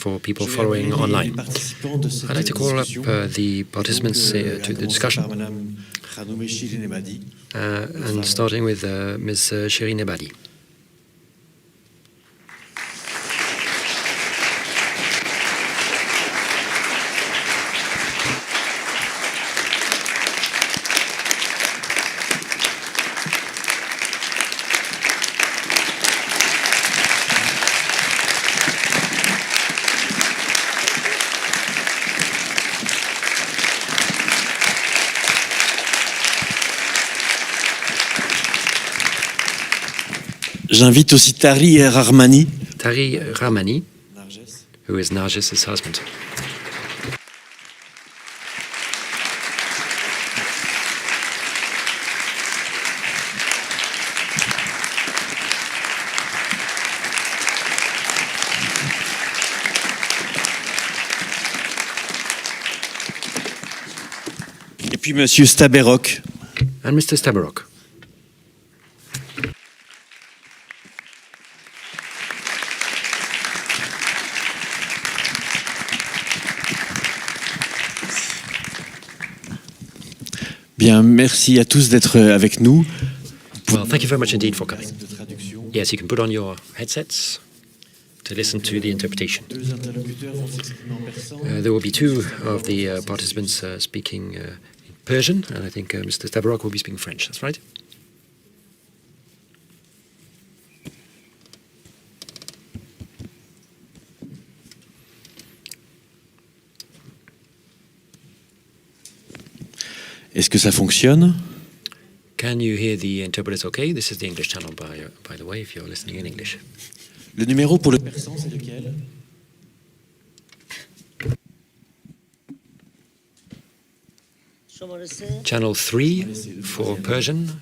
for people following online. I'd like to call up the participants to the discussion, and starting with Ms. Shirin Ebadi. J'invite aussi Taghi Rahmani. Taghi Rahmani, who is Nargis's husband. Et puis Monsieur Staberock. And Mr. Staberock. Bien, merci à tous d'être avec nous. Well, thank you very much indeed for coming. Yes, you can put on your headsets to listen to the interpretation. There will be two of the participants speaking in Persian, and I think Mr. Staberock will be speaking French. That's right? Est-ce que ça fonctionne? Can you hear the interpreters okay? This is the English channel, by the way, if you're listening in English. Le numéro pour le persan, c'est lequel? Channel 3 for Persian.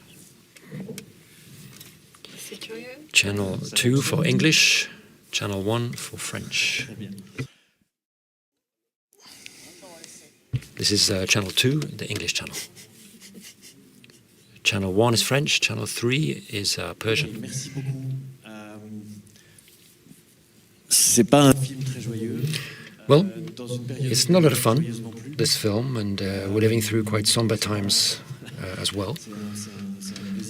Channel 2 for English. Channel 1 for French. This is channel 2, the English channel. Channel 1 is French, channel 3 is Persian. Merci beaucoup. C'est pas un film très joyeux. Well, it's not a lot of fun, this film, and we're living through quite somber times as well.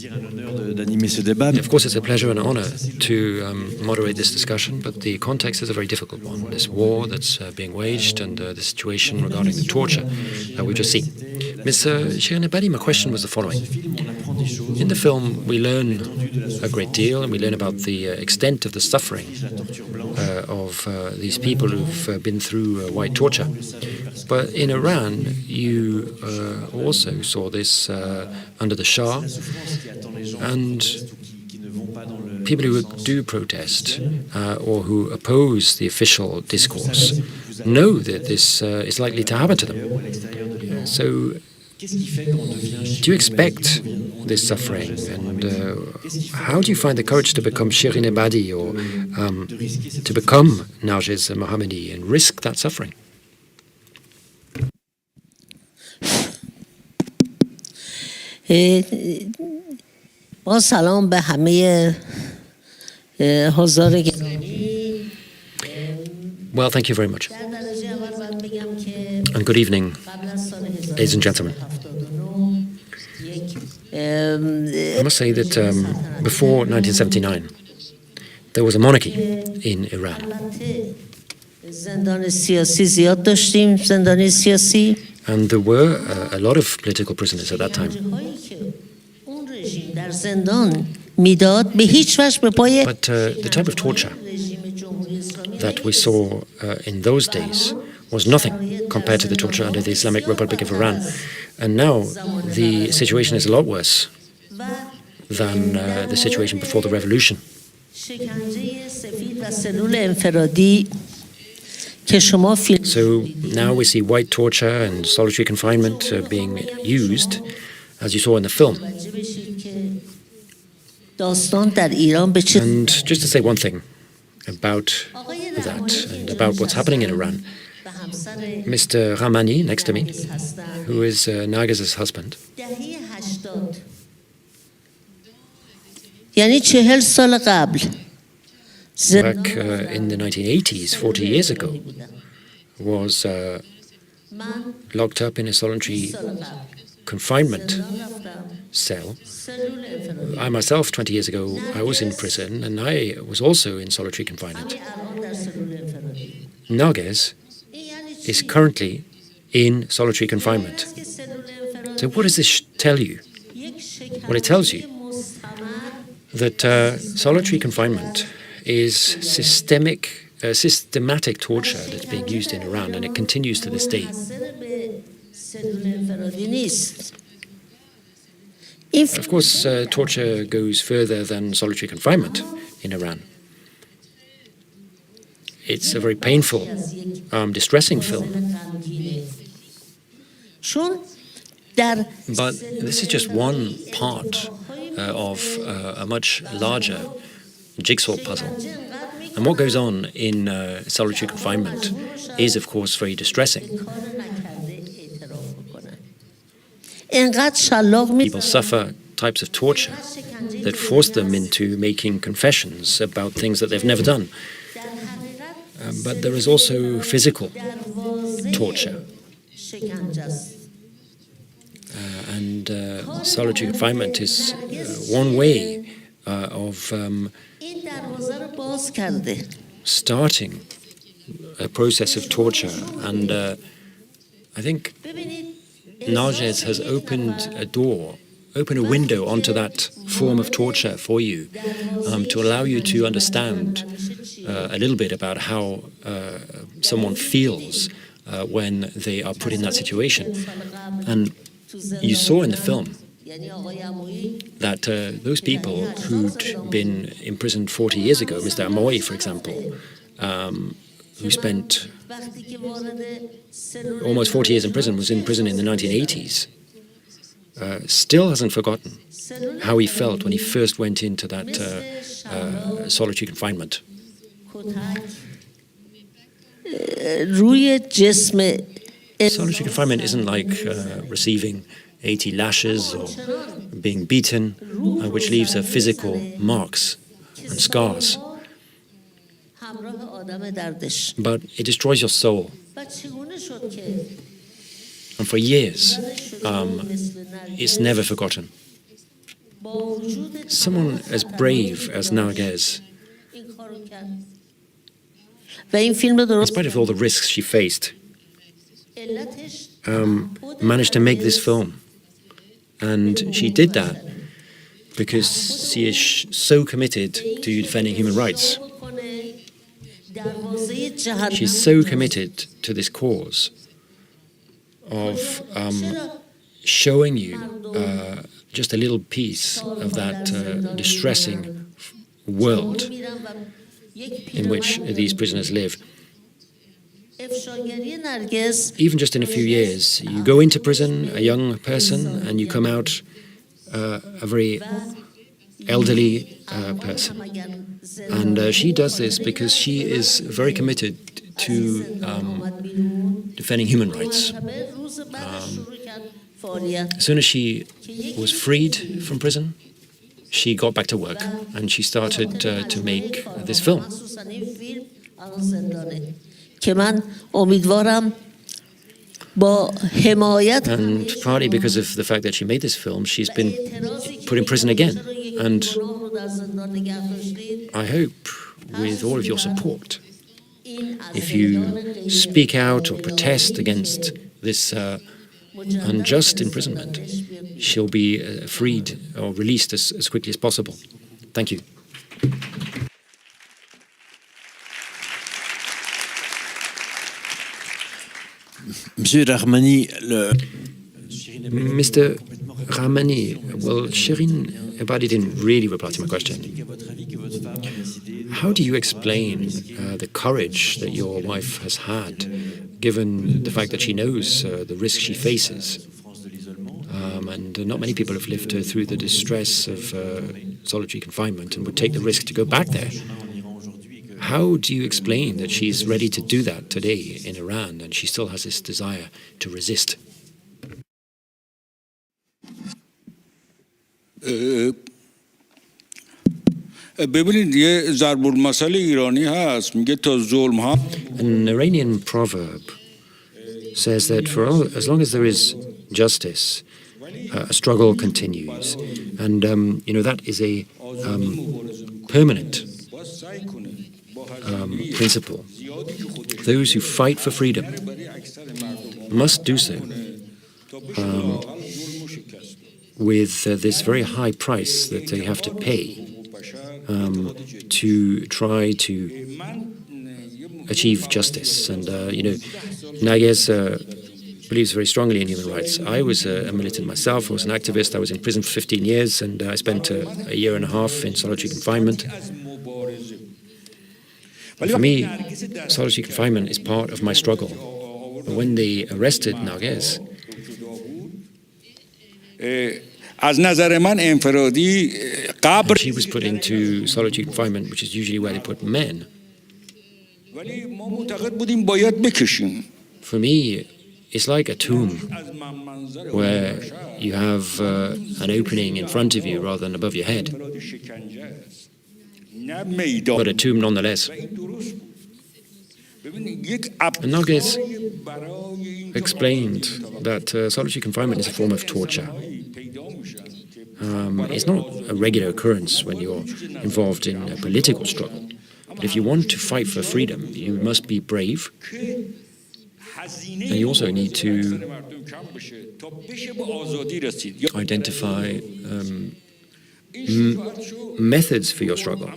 Of course, it's a pleasure and an honor to moderate this discussion, but the context is a very difficult one. This war that's being waged and the situation regarding the torture that we've just seen. Ms. Shirin Ebadi, my question was the following. In the film, we learn a great deal, and we learn about the extent of the suffering of these people who've been through white torture. But in Iran, you also saw this under the Shah, and people who do protest or who oppose the official discourse know that this is likely to happen to them. So, do you expect this suffering, and how do you find the courage to become Shirin Ebadi or to become Nargis Mohammadi and risk that suffering? با سلام به همه حضار گرامی. Well, thank you very much. And good evening, ladies and gentlemen. I must say that before 1979, there was a monarchy in Iran. And there were a lot of political prisoners at that time. But the type of torture that we saw in those days was nothing compared to the torture under the Islamic Republic of Iran. And now the situation is a lot worse than the situation before the revolution. So now we see white torture and solitary confinement being used, as you saw in the film. And just to say one thing about that and about what's happening in Iran, Mr. Rahmani, next to me, who is Nargis's husband, یعنی 40 سال قبل back in the 1980s, 40 years ago, was locked up in a solitary confinement cell. I myself, 20 years ago, I was in prison, and I was also in solitary confinement. Narges is currently in solitary confinement. So what does this tell you? Well, it tells you that solitary confinement is systematic torture that's being used in Iran, and it continues to this day. Of course, torture goes further than solitary confinement in Iran. It's a very painful, distressing film. But this is just one part of a much larger jigsaw puzzle. And what goes on in solitary confinement is, of course, very distressing. People suffer types of torture that force them into making confessions about things that they've never done. But there is also physical torture. And solitary confinement is one way of starting a process of torture. And I think Narges has opened a window onto that form of torture for you, to allow you to understand a little bit about how someone feels when they are put in that situation. And you saw in the film that those people who'd been imprisoned 40 years ago, Mr. Amoy, for example, who spent almost 40 years in prison, was in prison in the 1980s, still hasn't forgotten how he felt when he first went into that solitary confinement. Solitary confinement isn't like receiving 80 lashes or being beaten, which leaves physical marks and scars. But it destroys your soul. And for years, it's never forgotten. Someone as brave as Narges, in spite of all the risks she faced, managed to make this film. And she did that because she is so committed to defending human rights. She's so committed to this cause of showing you just a little piece of that distressing world in which these prisoners live. Even just in a few years, you go into prison, a young person, and you come out a very elderly person. And she does this because she is very committed to defending human rights. As soon as she was freed from prison, she got back to work and she started to make this film. And partly because of the fact that she made this film, she's been put in prison again. And I hope, with all of your support, if you speak out or protest against this unjust imprisonment, she'll be freed or released as quickly as possible. Thank you. Monsieur Rahmani, Mr. Rahmani, well, Shirin Ebadi didn't really reply to my question. How do you explain the courage that your wife has had, given the fact that she knows the risk she faces? And not many people have lived through the distress of solitary confinement and would take the risk to go back there. How do you explain that she's ready to do that today in Iran and she still has this desire to resist? ببینید یه ضرب المثل ایرانی هست میگه تا ظلم ها. An Iranian proverb says that as long as there is justice, a struggle continues. And, that is a permanent principle. Those who fight for freedom must do so with this very high price that they have to pay to try to achieve justice. And, Naguez believes very strongly in human rights. I was a militant myself. I was an activist. I was in prison for 15 years, and I spent a year and a half in solitary confinement. And for me, solitary confinement is part of my struggle. But when they arrested Naguez, and she was put into solitary confinement, which is usually where they put men. For me, it's like a tomb where you have an opening in front of you rather than above your head, but a tomb nonetheless. And Naguez explained that solitary confinement is a form of torture. It's not a regular occurrence when you're involved in a political struggle. But if you want to fight for freedom, you must be brave. And you also need to identify methods for your struggle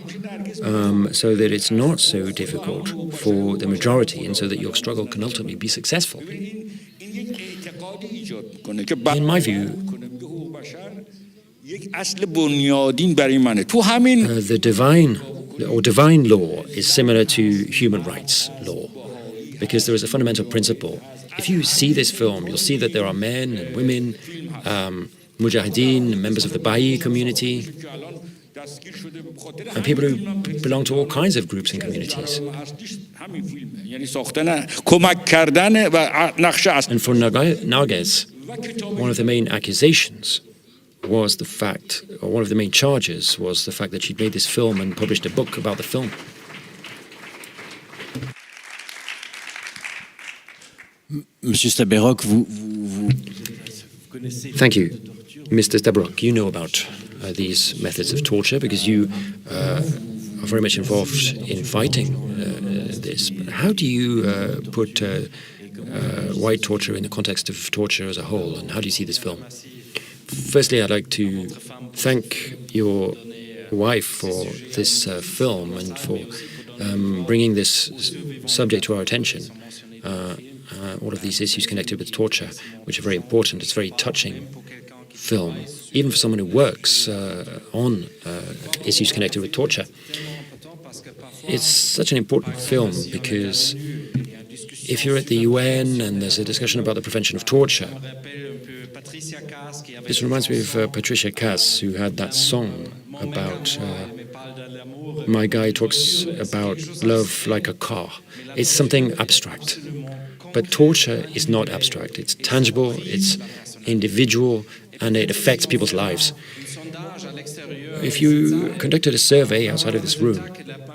so that it's not so difficult for the majority and so that your struggle can ultimately be successful. In my view, the divine law is similar to human rights law, because there is a fundamental principle. If you see this film, you'll see that there are men and women, mujahideen, members of the Ba'i community, and people who belong to all kinds of groups and communities. And for Naguez, one of the main accusations was the fact, or one of the main charges was the fact that she'd made this film and published a book about the film. Monsieur Staberock, Thank you. Mr. Staberock, you know about these methods of torture because you are very much involved in fighting this. How do you put white torture in the context of torture as a whole, and how do you see this film? Firstly, I'd like to thank your wife for this film and for bringing this subject to our attention. All of these issues connected with torture, which are very important. It's a very touching film, even for someone who works on issues connected with torture. It's such an important film because if you're at the UN and there's a discussion about the prevention of torture, this reminds me of Patricia Cass, who had that song about my guy talks about love like a car. It's something abstract. But torture is not abstract. It's tangible, it's individual, and it affects people's lives. If you conducted a survey outside of this room,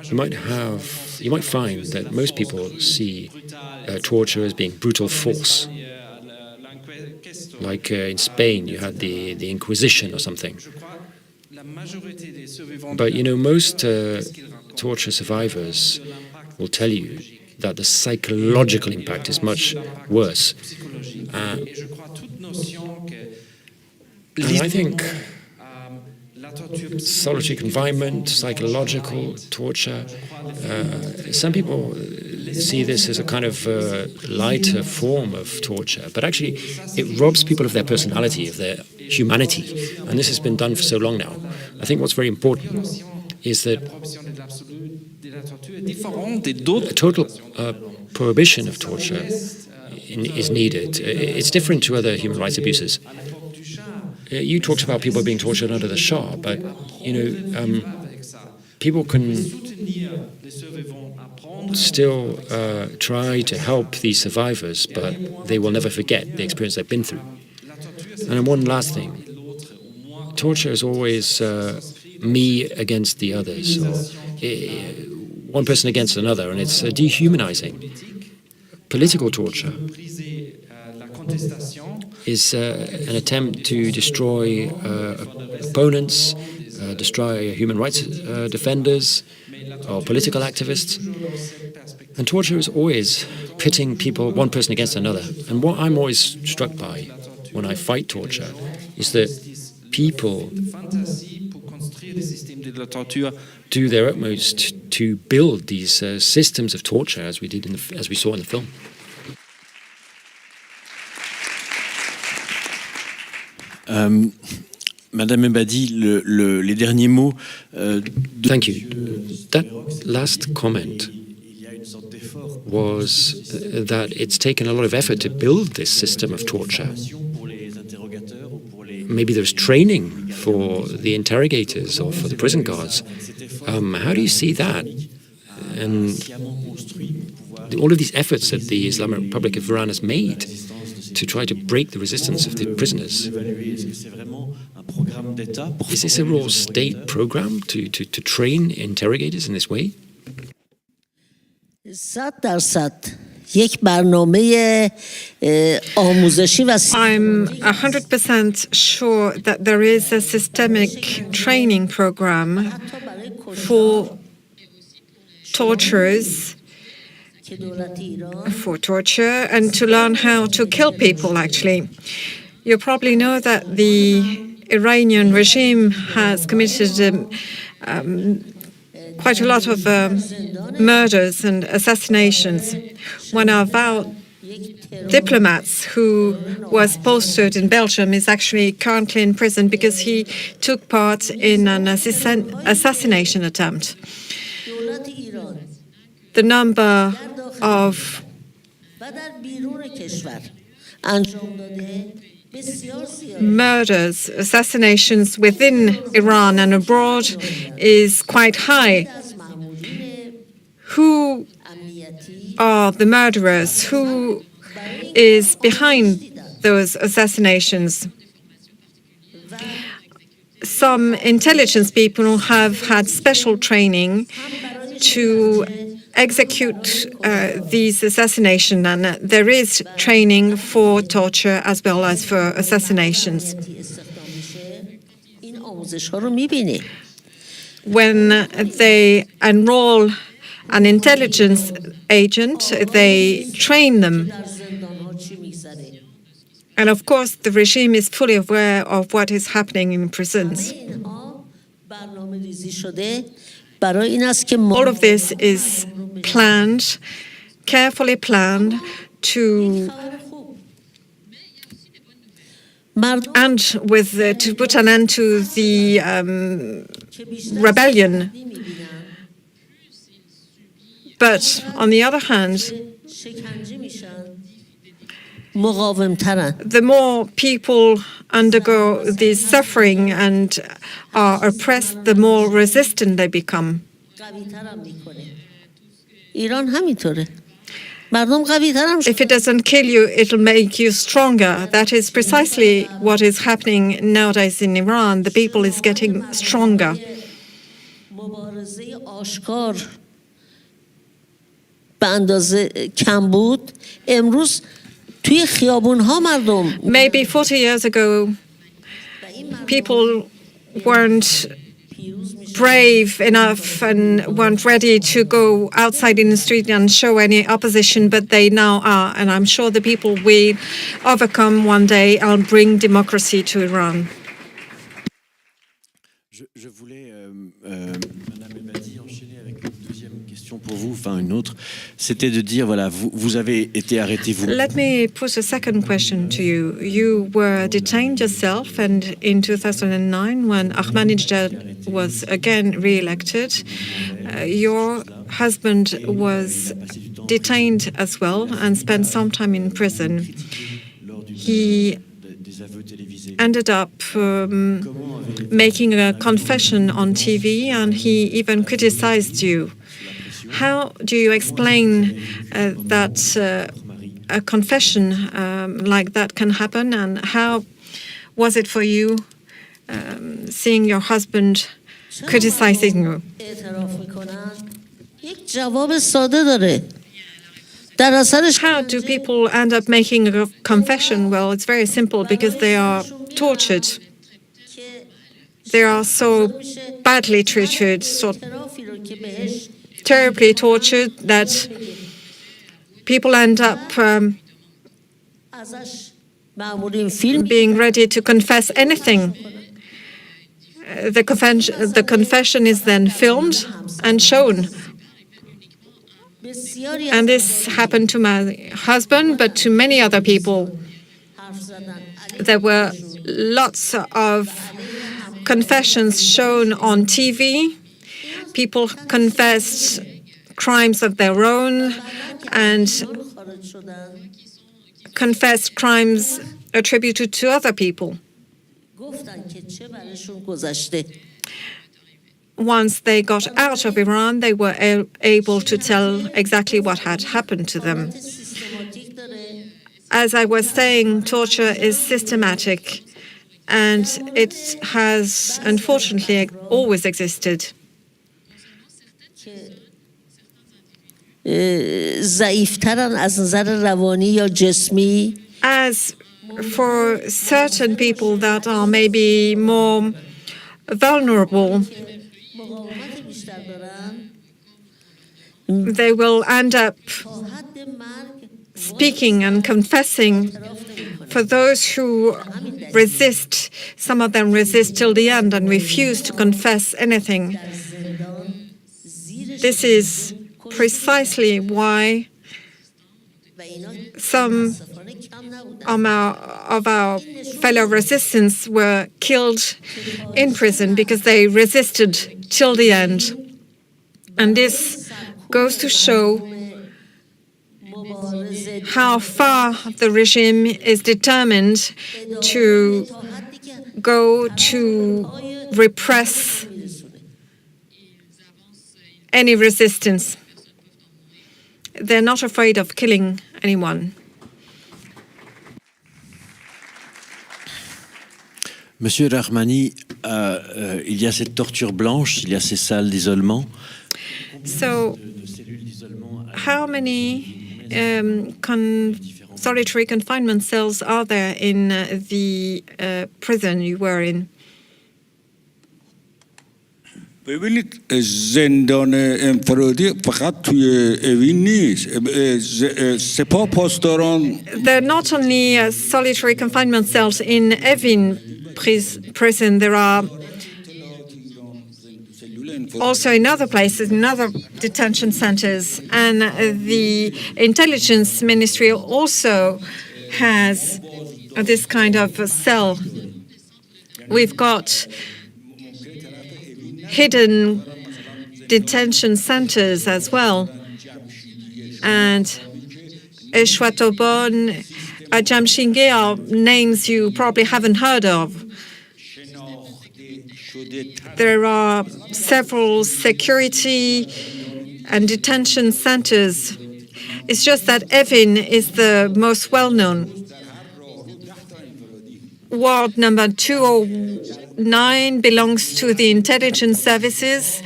you might find that most people see torture as being brutal force. Like in Spain, you had the Inquisition or something. But most torture survivors will tell you that the psychological impact is much worse. And I think solitary confinement, psychological torture, some people see this as a kind of lighter form of torture, but actually it robs people of their personality, of their humanity, and this has been done for so long now. I think what's very important is that a total prohibition of torture is needed. It's different to other human rights abuses. You talked about people being tortured under the Shah, but people can still try to help these survivors, but they will never forget the experience they've been through. And one last thing, torture is always me against the others, or one person against another, and it's dehumanizing. Political torture is an attempt to destroy opponents, destroy human rights defenders or political activists. And torture is always pitting people, one person against another. And what I'm always struck by when I fight torture is that people do their utmost to build these systems of torture, as we saw in the film. Madame Ebadi, les derniers mots. Thank you. That last comment was that it's taken a lot of effort to build this system of torture. Maybe there's training for the interrogators or for the prison guards. How do you see that? And all of these efforts that the Islamic Republic of Iran has made to try to break the resistance of the prisoners. Is this a raw state program to train interrogators in this way? I'm 100% sure that there is a systemic training program for torturers, for torture, and to learn how to kill people, actually. You probably know that the Iranian regime has committed quite a lot of murders and assassinations. One of our diplomats who was posted in Belgium is actually currently in prison because he took part in an assassination attempt. The number of murders, assassinations within Iran and abroad is quite high. Who are the murderers? Who is behind those assassinations? Some intelligence people have had special training to execute these assassinations, and there is training for torture as well as for assassinations. When they enroll an intelligence agent, they train them. And of course, the regime is fully aware of what is happening in prisons. All of this is planned, carefully planned to put an end to the rebellion. But on the other hand, the more people undergo this suffering and are oppressed, the more resistant they become. If it doesn't kill you, it'll make you stronger. That is precisely what is happening nowadays in Iran. The people is getting stronger. Maybe 40 years ago, people weren't brave enough and weren't ready to go outside in the street and show any opposition, but they now are. And I'm sure the people will overcome one day and bring democracy to Iran. Je voulais, Madame Ebadi, enchaîner avec une deuxième question pour vous, enfin une autre. C'était de dire, voilà, vous avez été arrêté, vous. Let me pose a second question to you. You were detained yourself, and in 2009, when Ahmadinejad was again re-elected, your husband was detained as well and spent some time in prison. He ended up making a confession on TV, and he even criticized you. How do you explain that a confession like that can happen, and how was it for you seeing your husband criticizing you. How do people end up making a confession? Well, it's very simple, because they are tortured. They are so badly treated, so terribly tortured, that people end up being ready to confess anything. The confession is then filmed and shown. And this happened to my husband, but to many other people. There were lots of confessions shown on TV. People confessed crimes of their own and confessed crimes attributed to other people. Once they got out of Iran, they were able to tell exactly what had happened to them. As I was saying, torture is systematic, and it has, unfortunately, always existed. As for certain people that are maybe more vulnerable, they will end up speaking and confessing. For those who resist, some of them resist till the end and refuse to confess anything. This is precisely why some of our fellow resistants were killed in prison, because they resisted till the end. And this goes to show how far the regime is determined to go to repress any resistance. They're not afraid of killing anyone. Monsieur Rahmani, il y a cette torture blanche, il y a ces salles d'isolement. So, how many solitary confinement cells are there in the prison you were in? ببینید زندان انفرادی فقط توی اوین نیست. سپاه پاسداران There are not only solitary confinement cells in Evin prison, there are also in other places, in other detention centers. And the intelligence ministry also has this kind of a cell. We've got hidden detention centers as well. And Eshwatobon, Jamshingé are names you probably haven't heard of. There are several security and detention centers. It's just that Evin is the most well-known. Ward number 209 belongs to the intelligence services,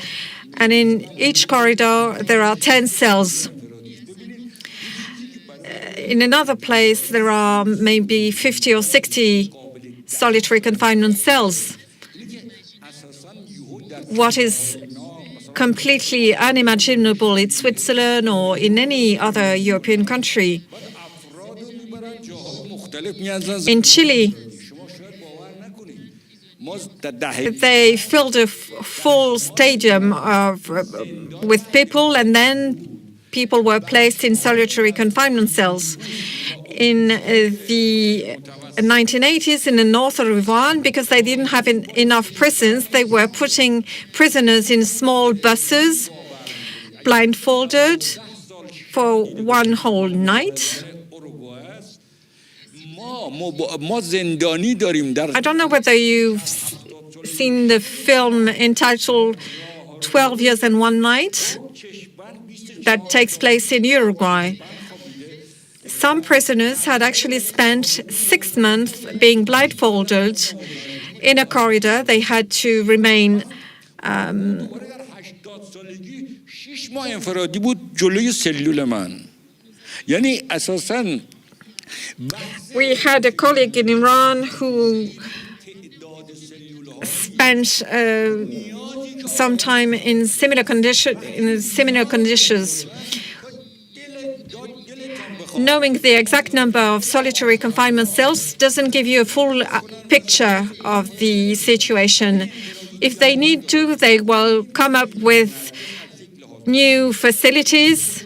and in each corridor there are 10 cells. In another place there are maybe 50 or 60 solitary confinement cells. What is completely unimaginable in Switzerland or in any other European country. In Chile, they filled a full stadium with people, and then people were placed in solitary confinement cells. In the 1980s, in the north of Iran, because they didn't have enough prisons, they were putting prisoners in small buses, blindfolded, for one whole night. I don't know whether you've seen the film entitled 12 Years and One Night that takes place in Uruguay. Some prisoners had actually spent 6 months being blindfolded in a corridor. They had to remain We had a colleague in Iran who spent some time in similar conditions. Knowing the exact number of solitary confinement cells doesn't give you a full picture of the situation. If they need to, they will come up with new facilities,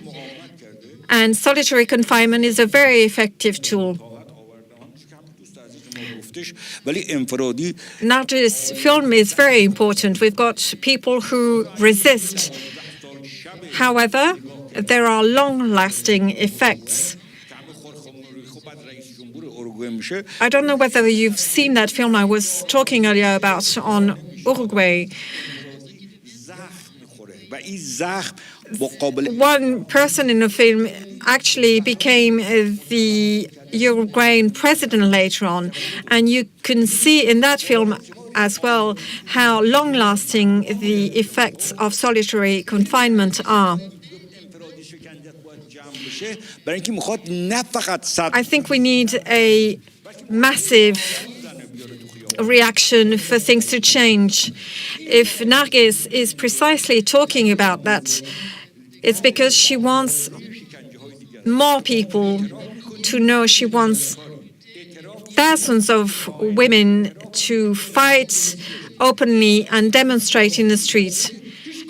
and solitary confinement is a very effective tool. Narges' film is very important. We've got people who resist. However, there are long-lasting effects. I don't know whether you've seen that film I was talking earlier about on Uruguay. One person in the film actually became the Uruguayan president later on, and you can see in that film as well how long-lasting the effects of solitary confinement are. I think we need a massive reaction for things to change. If Narges is precisely talking about that, it's because she wants more people to know. She wants thousands of women to fight openly and demonstrate in the streets.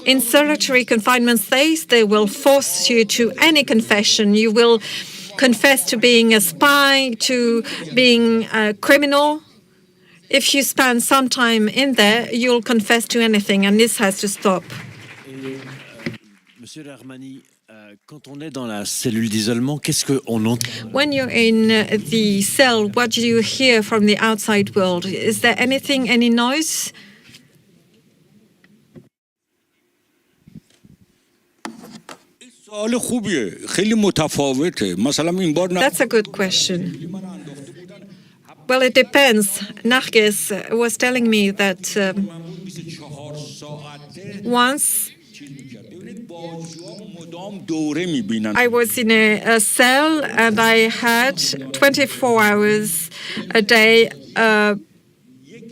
In solitary confinement stays, they will force you to any confession. You will confess to being a spy, to being a criminal. If you spend some time in there, you'll confess to anything, and this has to stop. Monsieur Rahmani, quand on est dans la cellule d'isolement, qu'est-ce qu'on entend? When you're in the cell, what do you hear from the outside world? Is there anything, any noise? That's a good question. Well, it depends. Narges was telling me that once I was in a cell and I had 24 hours a day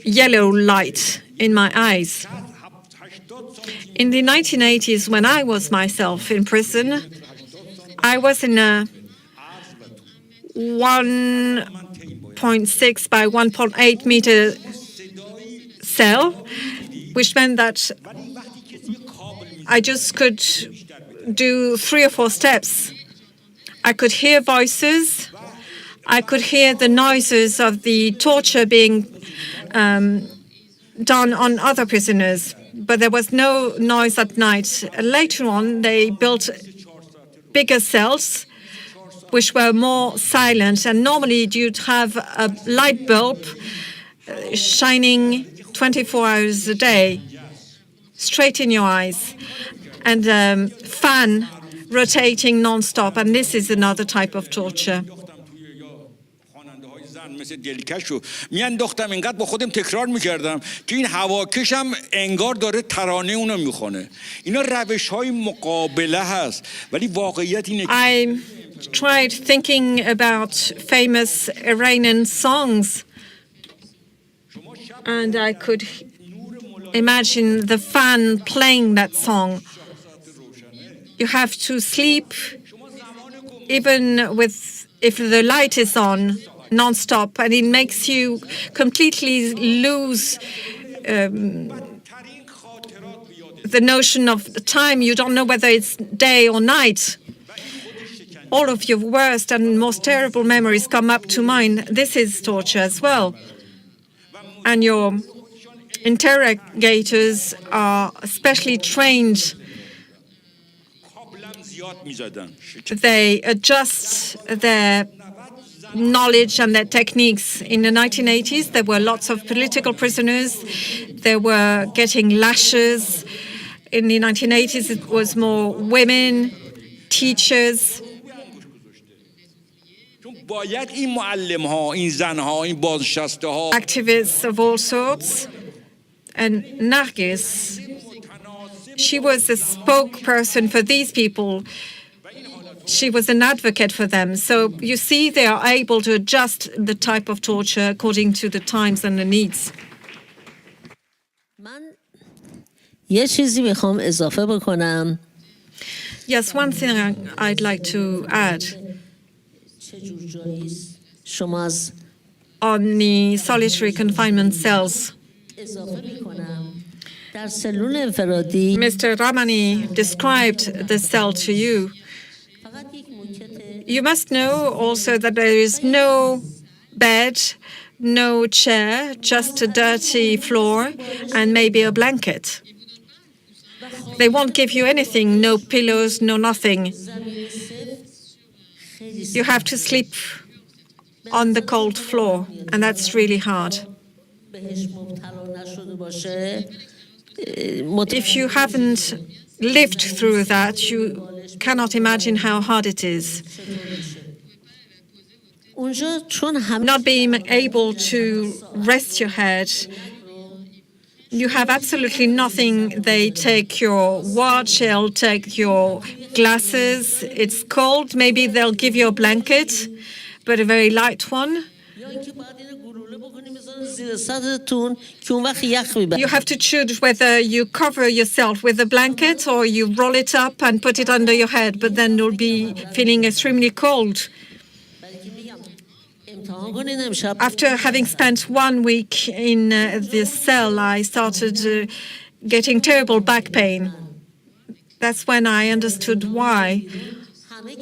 yellow light in my eyes. In the 1980s, when I was myself in prison, I was in a 1.6 by 1.8 meter cell, which meant that I just could do 3 or 4 steps. I could hear voices. I could hear the noises of the torture being done on other prisoners, but there was no noise at night. Later on, they built bigger cells, which were more silent, and normally you'd have a light bulb shining 24 hours a day, straight in your eyes, and fan rotating non-stop, and this is another type of torture. مثل دلکش رو میانداختم اینقدر با خودم تکرار میکردم که این هواکشم انگار داره ترانه اونو میخونه. اینا روش‌های مقابله هست ولی واقعیت اینه. I tried thinking about famous Iranian songs, and I could imagine the fan playing that song. You have to sleep even if the light is on non-stop, and it makes you completely lose the notion of the time. You don't know whether it's day or night. All of your worst and most terrible memories come up to mind. This is torture as well. And your interrogators are specially trained. They adjust their knowledge and their techniques. In the 1980s, there were lots of political prisoners. They were getting lashes. In the 1980s, it was more women, teachers. Activists of all sorts. And Narges She was a spokesperson for these people. She was an advocate for them. So you see, they are able to adjust the type of torture according to the times and the needs. یه چیزی میخوام اضافه بکنم. Yes, one thing I'd like to add شما از on the solitary confinement cells. اضافه میکنم در سلول انفرادی Mr. Rahmani described the cell to you. فقط یک موکت You must know also that there is no bed, no chair, just a dirty floor and maybe a blanket. They won't give you anything, no pillows, no nothing. You have to sleep on the cold floor, and that's really hard. بهش مبتلا نشده باشه If you haven't lived through that, you cannot imagine how hard it is. اونجا چون همه Not being able to rest your head, you have absolutely nothing. They take your watch, they'll take your glasses. It's cold. Maybe they'll give you a blanket, but a very light one. یا اینکه باید اینو گلوله بکنیم بذارین زیر سطحتون که اون وقت یخ میبره. You have to choose whether you cover yourself with a blanket or you roll it up and put it under your head, but then you'll be feeling extremely cold. امتحان کنین امشب. After having spent 1 week in this cell, I started getting terrible back pain. That's when I understood why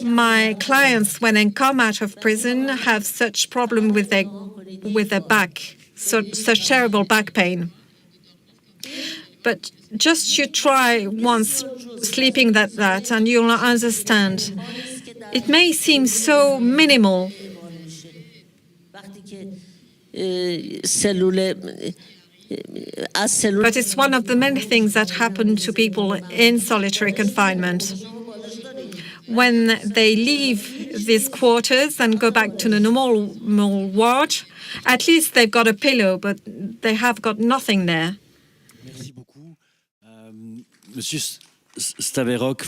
my clients, when they come out of prison, have such problem with their back, such terrible back pain. But just you try once sleeping like that, and you'll understand. It may seem so minimal, وقتی که سلول از سلول but it's one of the many things that happen to people in solitary confinement. When they leave these quarters and go back to the normal ward, at least they've got a pillow, but they have got nothing there. Merci beaucoup. Monsieur Staberock,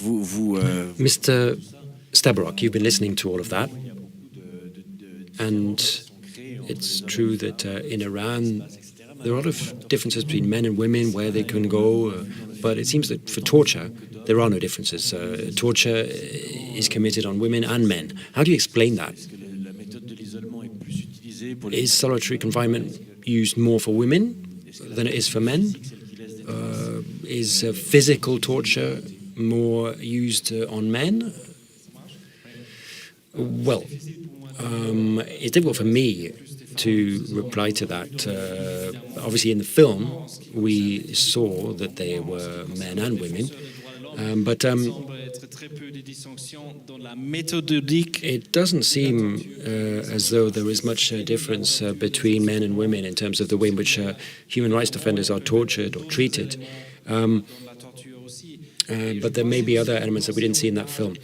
Mr. Staberock, you've been listening to all of that, and it's true that in Iran there are a lot of differences between men and women, where they can go, but it seems that for torture there are no differences. Torture is committed on women and men. How do you explain that? Is solitary confinement used more for women than it is for men? Is physical torture more used on men? Well, it's difficult for me to reply to that. Obviously, in the film, we saw that there were men and women, but it doesn't seem as though there is much difference between men and women in terms of the way in which human rights defenders are tortured or treated. But there may be other elements that we didn't see in that film.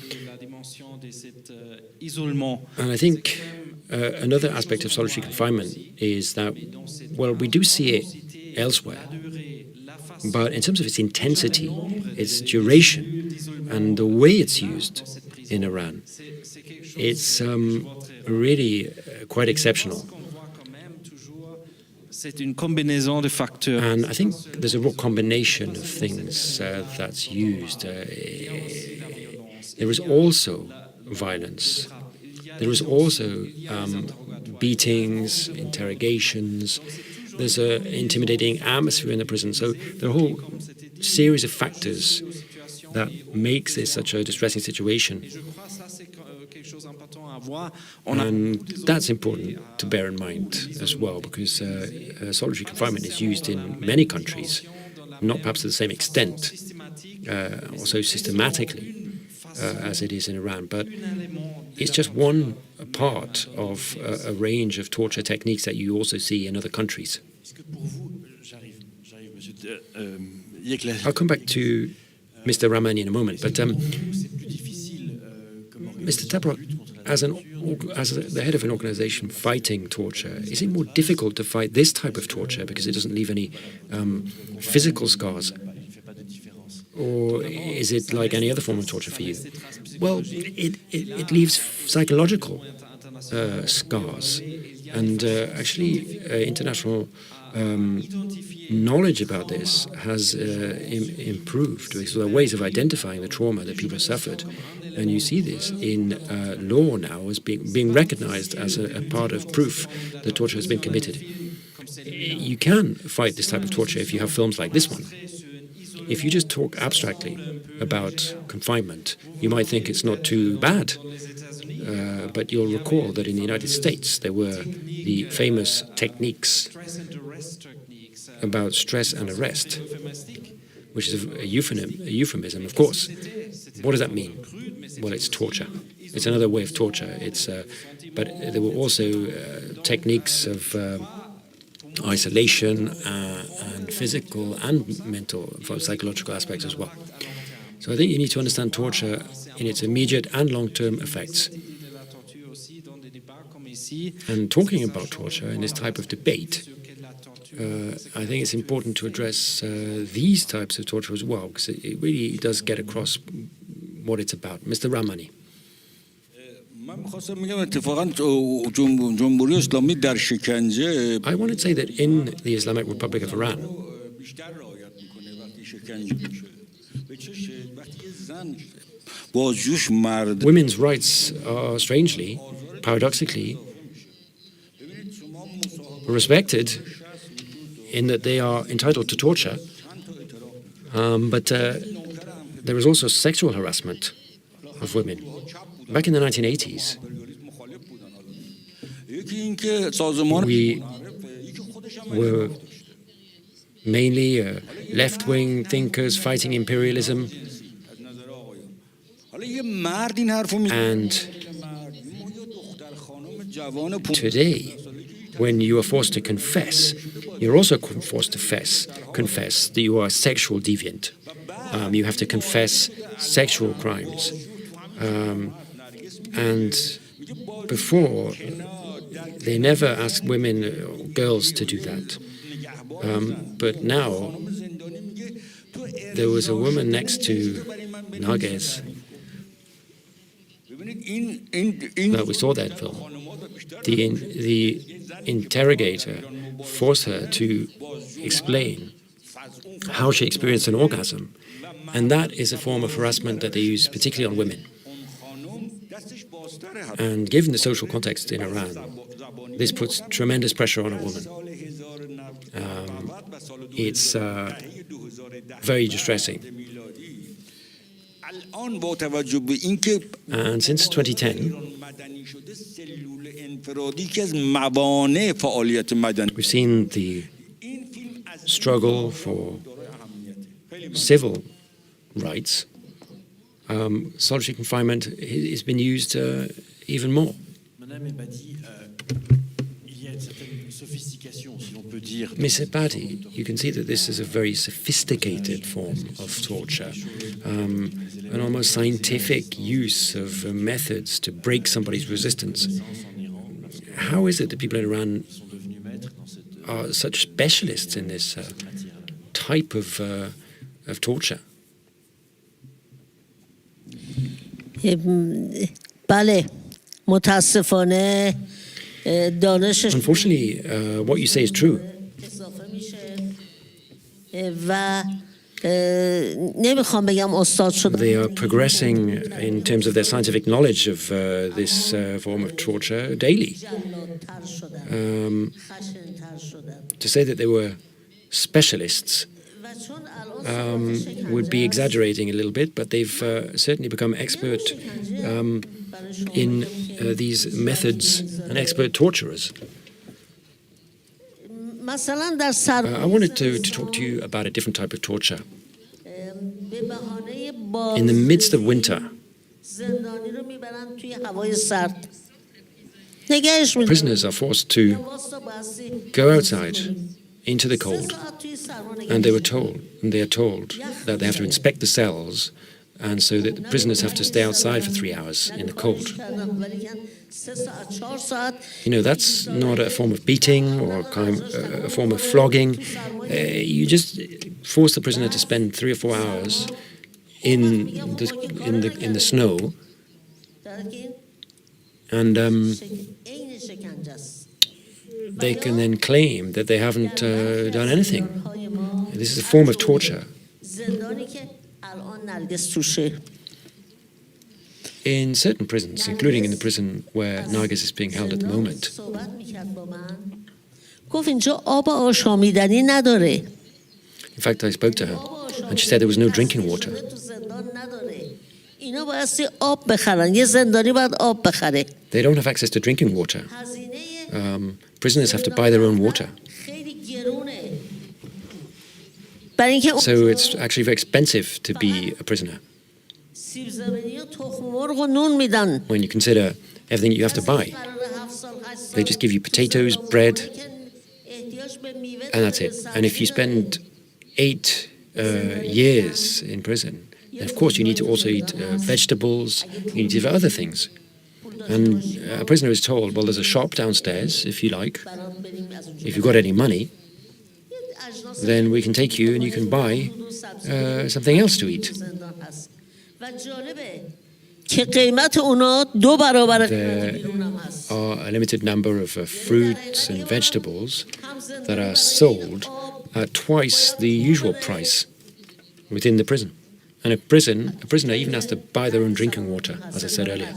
And I think another aspect of solitary confinement is that, well, we do see it elsewhere, but in terms of its intensity, its duration, and the way it's used in Iran, it's really quite exceptional. And I think there's a real combination of things that's used. There is also violence. There is also beatings, interrogations. There's an intimidating atmosphere in the prison. So there are a whole series of factors that makes this such a distressing situation. And that's important to bear in mind as well, because solitary confinement is used in many countries, not perhaps to the same extent, or so systematically as it is in Iran, but it's just one part of a range of torture techniques that you also see in other countries. I'll come back to Mr. Rahmani in a moment, but Mr. Staberock, as the head of an organization fighting torture, is it more difficult to fight this type of torture because it doesn't leave any physical scars? Or is it like any other form of torture for you? Well, it leaves psychological scars. And actually, international knowledge about this has improved. So there are ways of identifying the trauma that people have suffered. And you see this in law now as being recognized as a part of proof that torture has been committed. You can fight this type of torture if you have films like this one. If you just talk abstractly about confinement, you might think it's not too bad. But you'll recall that in the United States there were the famous techniques about stress and arrest, which is a euphemism, of course. What does that mean? Well, it's torture. It's another way of torture. But there were also techniques of isolation and physical and mental, psychological aspects as well. So I think you need to understand torture in its immediate and long-term effects. And talking about torture in this type of debate, I think it's important to address these types of torture as well, because it really does get across what it's about. Mr. Rahmani. I want to say that in the Islamic Republic of Iran, women's rights are strangely, paradoxically, respected in that they are entitled to torture, but there is also sexual harassment of women. Back in the 1980s, we were mainly left-wing thinkers fighting imperialism, and today, when you are forced to confess, you're also forced to confess that you are a sexual deviant. You have to confess sexual crimes. And before, they never asked women or girls to do that. But now, there was a woman next to Nages. We saw that film. The interrogator forced her to explain how she experienced an orgasm. And that is a form of harassment that they use particularly on women. And given the social context in Iran, this puts tremendous pressure on a woman. It's very distressing. And since 2010, we've seen the struggle for civil rights. Solitary confinement has been used even more. Ms. Ebadi, you can see that this is a very sophisticated form of torture, an almost scientific use of methods to break somebody's resistance. How is it that people in Iran are such specialists in this type of torture? Unfortunately, what you say is true. They are progressing in terms of their scientific knowledge of this form of torture daily. To say that they were specialists would be exaggerating a little bit, but they've certainly become expert in these methods and expert torturers. I wanted to talk to you about a different type of torture. In the midst of winter, prisoners are forced to go outside into the cold, and they are told that they have to inspect the cells, and so that the prisoners have to stay outside for 3 hours in the cold. You know, that's not a form of beating or a form of flogging. You just force the prisoner to spend 3 or 4 hours in the snow, and they can then claim that they haven't done anything. This is a form of torture. In certain prisons, including in the prison where Nargis is being held at the moment, in fact, I spoke to her, and she said there was no drinking water. They don't have access to drinking water. Prisoners have to buy their own water. So it's actually very expensive to be a prisoner. When you consider everything you have to buy, they just give you potatoes, bread, and that's it. And if you spend 8 years in prison, then of course you need to also eat vegetables, you need to eat other things. And a prisoner is told, well, there's a shop downstairs, if you like. If you've got any money, then we can take you and you can buy something else to eat. There are a limited number of fruits and vegetables that are sold at twice the usual price within the prison. And a prisoner even has to buy their own drinking water, as I said earlier.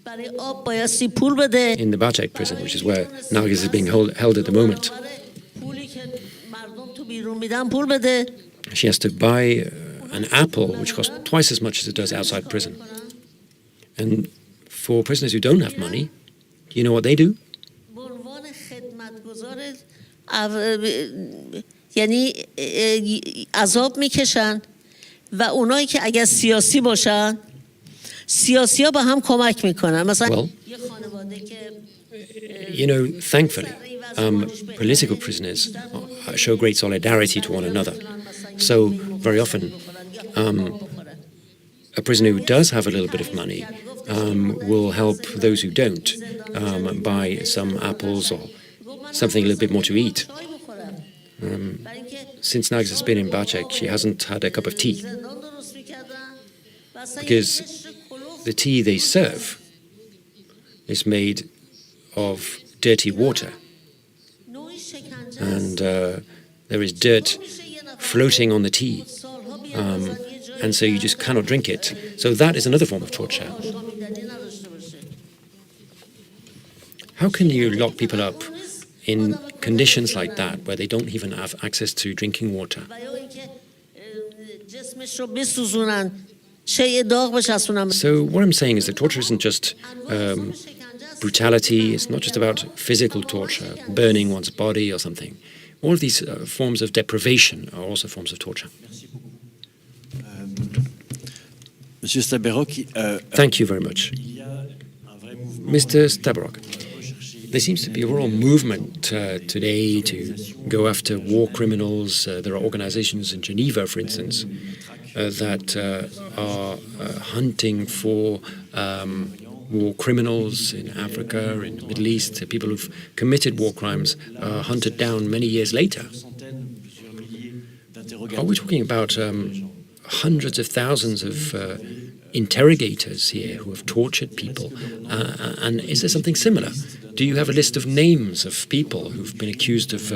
In the Bachek prison, which is where Nargis is being held at the moment, she has to buy an apple, which costs twice as much as it does outside prison. And for prisoners who don't have money, you know what they do? Well, you know, thankfully, political prisoners show great solidarity to one another. So very often, a prisoner who does have a little bit of money will help those who don't buy some apples or something a little bit more to eat. Since Nargis has been in Bachek, she hasn't had a cup of tea, because the tea they serve is made of dirty water, and there is dirt floating on the tea, and so you just cannot drink it. So that is another form of torture. How can you lock people up in conditions like that, where they don't even have access to drinking water? So what I'm saying is that torture isn't just brutality, it's not just about physical torture, burning one's body or something. All of these forms of deprivation are also forms of torture. Monsieur Staberock, thank you very much. Mr. Staberock, there seems to be a real movement today to go after war criminals. There are organizations in Geneva, for instance, that are hunting for war criminals in Africa, in the Middle East. People who've committed war crimes are hunted down many years later. Are we talking about hundreds of thousands of interrogators here who have tortured people? And is there something similar? Do you have a list of names of people who've been accused of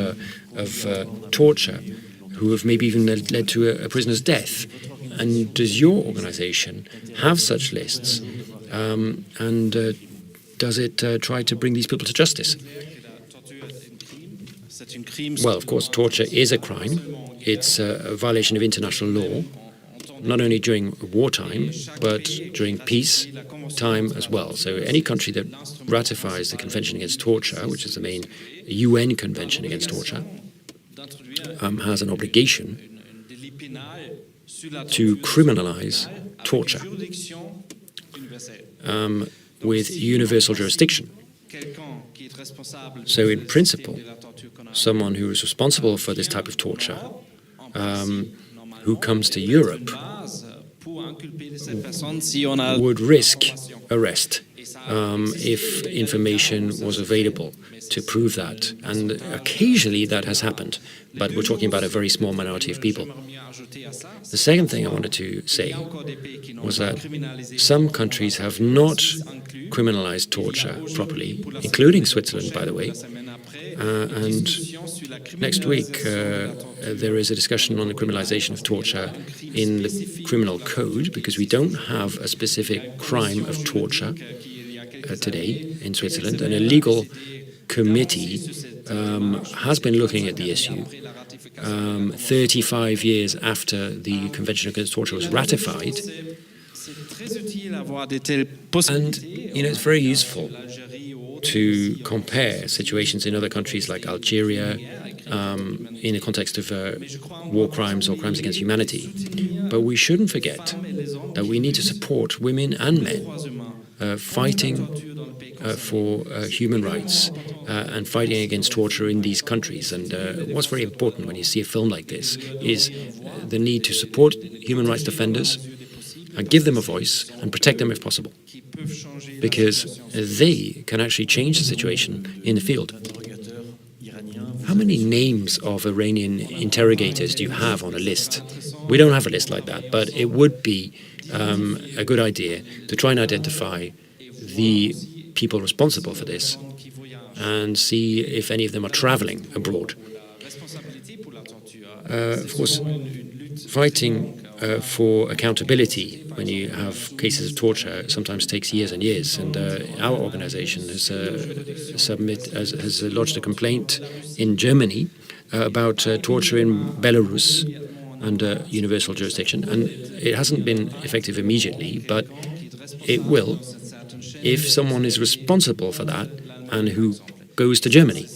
torture, who have maybe even led to a prisoner's death? And does your organization have such lists? And does it try to bring these people to justice? Well, of course, torture is a crime. It's a violation of international law, not only during wartime, but during peace time as well. So any country that ratifies the Convention Against Torture, which is the main UN Convention Against Torture, has an obligation to criminalize torture with universal jurisdiction. So in principle, someone who is responsible for this type of torture, who comes to Europe, would risk arrest if information was available to prove that. And occasionally that has happened, but we're talking about a very small minority of people. The second thing I wanted to say was that some countries have not criminalized torture properly, including Switzerland, by the way. And next week, there is a discussion on the criminalization of torture in the criminal code, because we don't have a specific crime of torture today in Switzerland. And a legal committee has been looking at the issue 35 years after the Convention Against Torture was ratified. And, it's very useful to compare situations in other countries like Algeria in the context of war crimes or crimes against humanity. But we shouldn't forget that we need to support women and men fighting for human rights and fighting against torture in these countries. And what's very important when you see a film like this is the need to support human rights defenders and give them a voice and protect them if possible, because they can actually change the situation in the field. How many names of Iranian interrogators do you have on a list? We don't have a list like that, but it would be a good idea to try and identify the people responsible for this and see if any of them are traveling abroad. Of course, fighting for accountability when you have cases of torture sometimes takes years and years, and our organization has lodged a complaint in Germany about torture in Belarus under universal jurisdiction, and it hasn't been effective immediately, but it will if someone is responsible for that and who goes to Germany,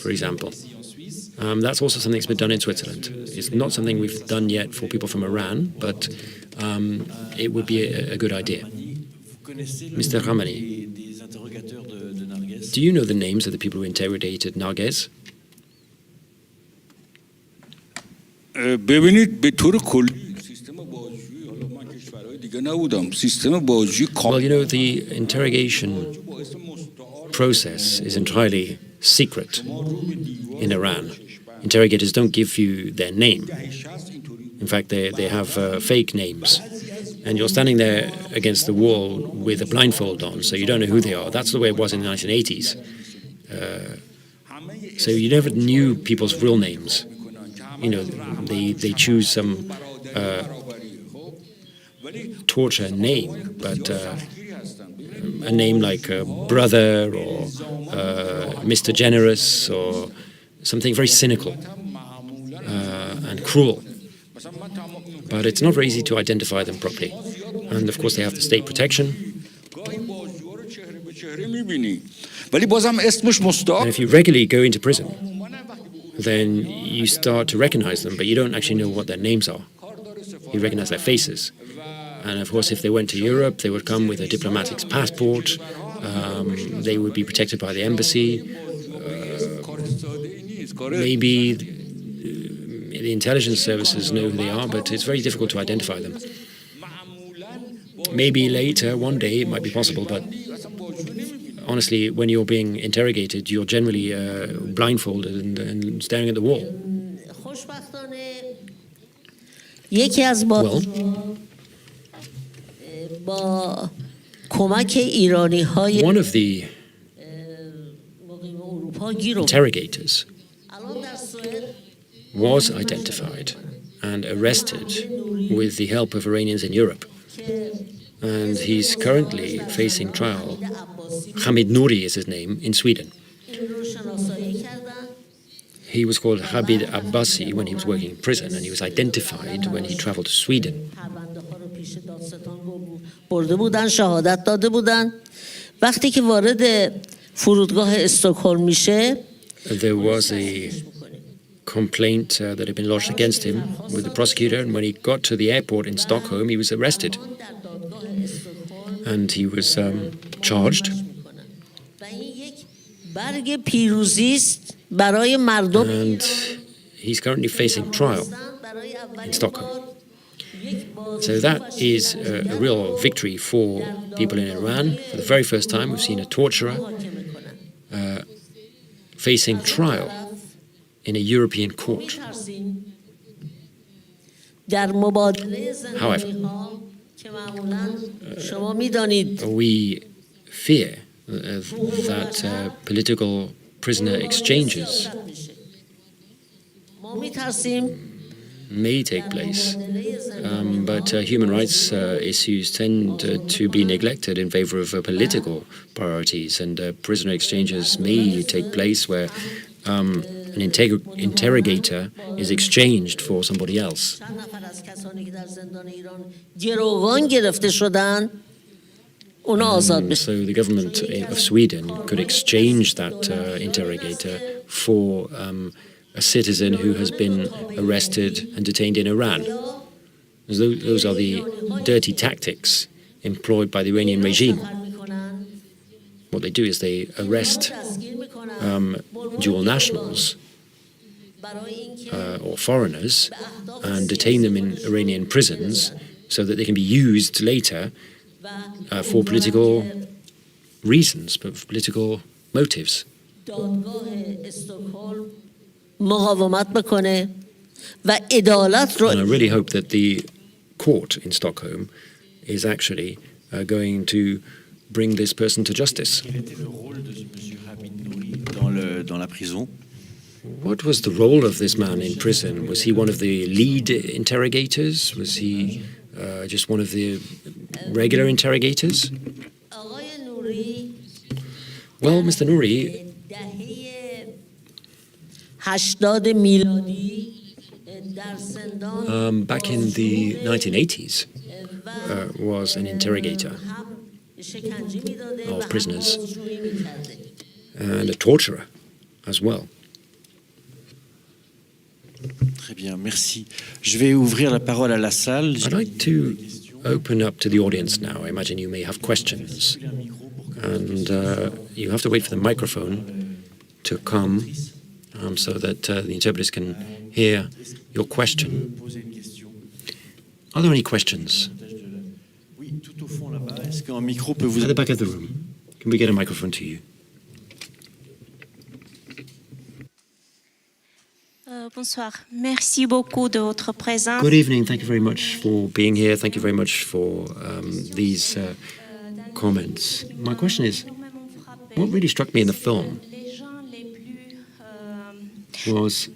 for example. That's also something that's been done in Switzerland. It's not something we've done yet for people from Iran, but it would be a good idea. Mr. Rahmani, do you know the names of the people who interrogated Narges? Well, the interrogation process is entirely secret in Iran. Interrogators don't give you their name. In fact, they have fake names. And you're standing there against the wall with a blindfold on, so you don't know who they are. That's the way it was in the 1980s. So you never knew people's real names. They choose some torture name, but a name like Brother or Mr. Generous or something very cynical and cruel. But it's not very easy to identify them properly. And of course they have the state protection. And if you regularly go into prison, then you start to recognize them, but you don't actually know what their names are. You recognize their faces. And of course, if they went to Europe, they would come with a diplomatic passport. They would be protected by the embassy. Maybe the intelligence services know who they are, but it's very difficult to identify them. Maybe later, one day, it might be possible, but honestly, when you're being interrogated, you're generally blindfolded and staring at the wall. Well, one of the interrogators was identified and arrested with the help of Iranians in Europe. And he's currently facing trial. Hamid Nouri is his name, in Sweden. He was called Habib Abbasi when he was working in prison, and he was identified when he traveled to Sweden. There was a complaint that had been lodged against him with the prosecutor, and when he got to the airport in Stockholm, he was arrested. And he was charged. And he's currently facing trial in Stockholm. So that is a real victory for people in Iran. For the very first time, we've seen a torturer facing trial in a European court. However, we fear that political prisoner exchanges may take place, but human rights issues tend to be neglected in favor of political priorities, and prisoner exchanges may take place where an interrogator is exchanged for somebody else. So the government of Sweden could exchange that interrogator for a citizen who has been arrested and detained in Iran. Those are the dirty tactics employed by the Iranian regime. What they do is they arrest dual nationals or foreigners and detain them in Iranian prisons so that they can be used later for political reasons, for political motives. And I really hope that the court in Stockholm is actually going to bring this person to justice. What was the role of this man in prison? Was he one of the lead interrogators? Was he just one of the regular interrogators? Well, Mr. Nouri, back in the 1980s, was an interrogator of prisoners and a torturer as well. Très bien, merci. Je vais ouvrir la parole à la salle. I'd like to open up to the audience now. I imagine you may have questions, and you have to wait for the microphone to come so that the interpreters can hear your question. Are there any questions? At the back of the room. Can we get a microphone to you? Bonsoir. Merci beaucoup de votre présence. Good evening. Thank you very much for being here. Thank you very much for these comments. My question is, what really struck me in the film was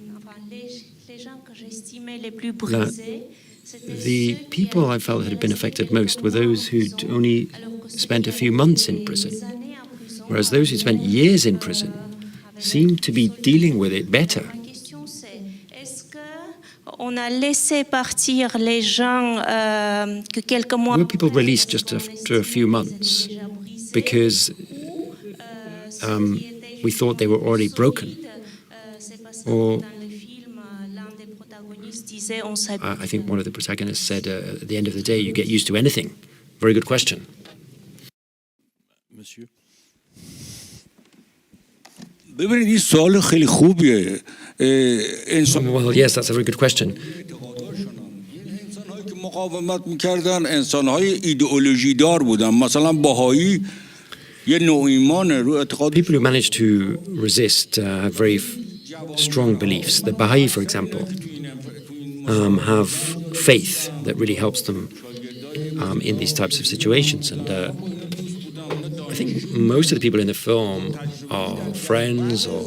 that the people I felt had been affected most were those who'd only spent a few months in prison, whereas those who spent years in prison seemed to be dealing with it better. Were people released just after a few months because we thought they were already broken? Or I think one of the protagonists said, at the end of the day, you get used to anything. Very good question. Monsieur. ببینید این سوال خیلی خوبیه. Well, yes, that's a very good question. انسان‌هایی که مقاومت می‌کردن انسان‌های ایدئولوژی دار بودن. مثلا بهایی یه نوع ایمان رو اعتقاد. People who manage to resist have very strong beliefs. The Baha'i, for example, have faith that really helps them in these types of situations. And I think most of the people in the film are friends or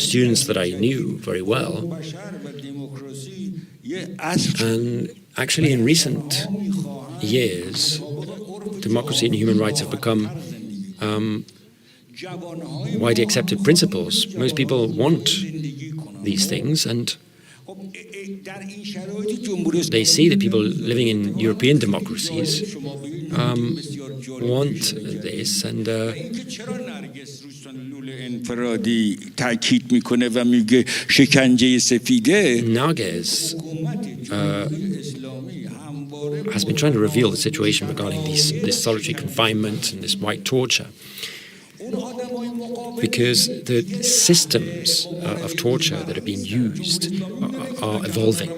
students that I knew very well. And actually, in recent years, democracy and human rights have become widely accepted principles. Most people want these things, and they see that people living in European democracies want this, and Narges has been trying to reveal the situation regarding this solitary confinement and this white torture, because the systems of torture that are being used are evolving.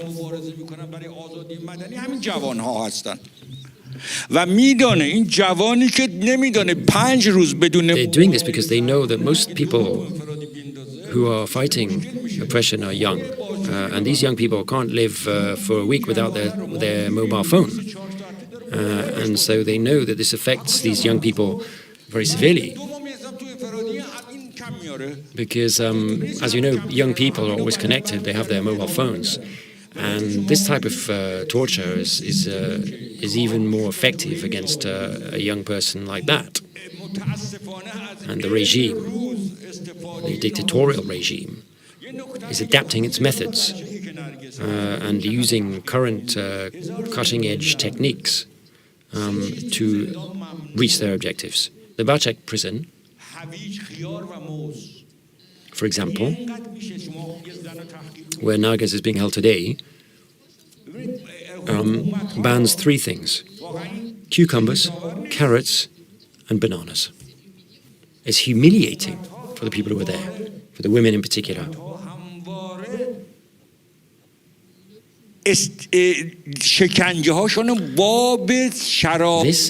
همین جوان‌ها هستن و میدونه این جوانی که نمیدونه 5 روز بدون They're doing this because they know that most people who are fighting oppression are young. And these young people can't live for a week without their mobile phone. And so they know that this affects these young people very severely. Because, as you know, young people are always connected. They have their mobile phones. And this type of torture is even more effective against a young person like that. And the regime, the dictatorial regime, is adapting its methods and using current cutting-edge techniques to reach their objectives. The Bachak prison, for example, where Nagas is being held today, bans 3 things: cucumbers, carrots, and bananas. It's humiliating for the people who are there, for the women in particular. This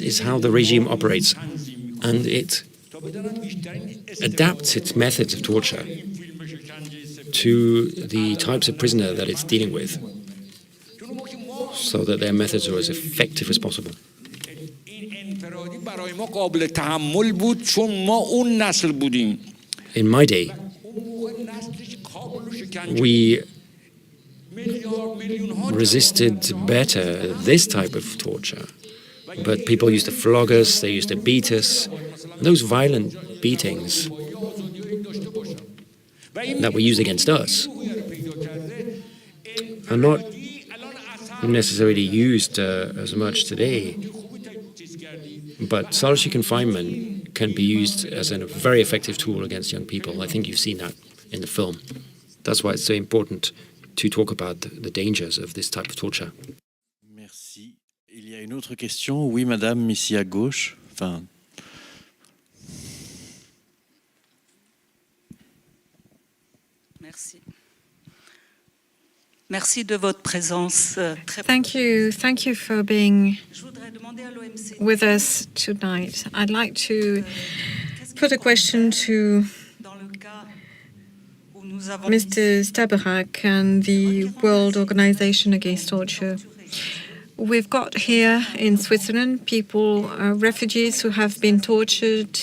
is how the regime operates, and it adapts its methods of torture to the types of prisoner that it's dealing with, so that their methods are as effective as possible. In my day, we resisted better this type of torture. But people used to flog us, they used to beat us. And those violent beatings that were used against us are not necessarily used as much today. But solitary confinement can be used as a very effective tool against young people. I think you've seen that in the film. That's why it's so important to talk about the dangers of this type of torture. Merci. Il y a une autre question. Oui, madame, ici à gauche. Enfin... Merci. Merci de votre présence. Thank you for being with us tonight. I'd like to put a question to Mr. Staberock and the World Organization Against Torture. We've got here in Switzerland people, refugees who have been tortured,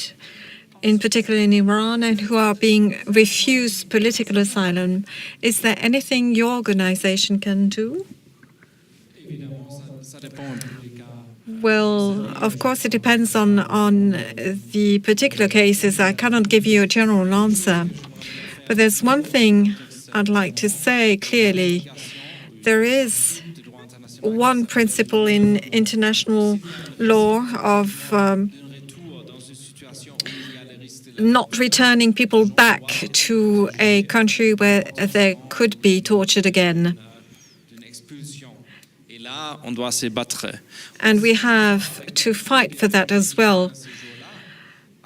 in particular in Iran, and who are being refused political asylum. Is there anything your organization can do? Well, of course, it depends on the particular cases. I cannot give you a general answer. But there's one thing I'd like to say clearly. There is one principle in international law of not returning people back to a country where they could be tortured again. And we have to fight for that as well.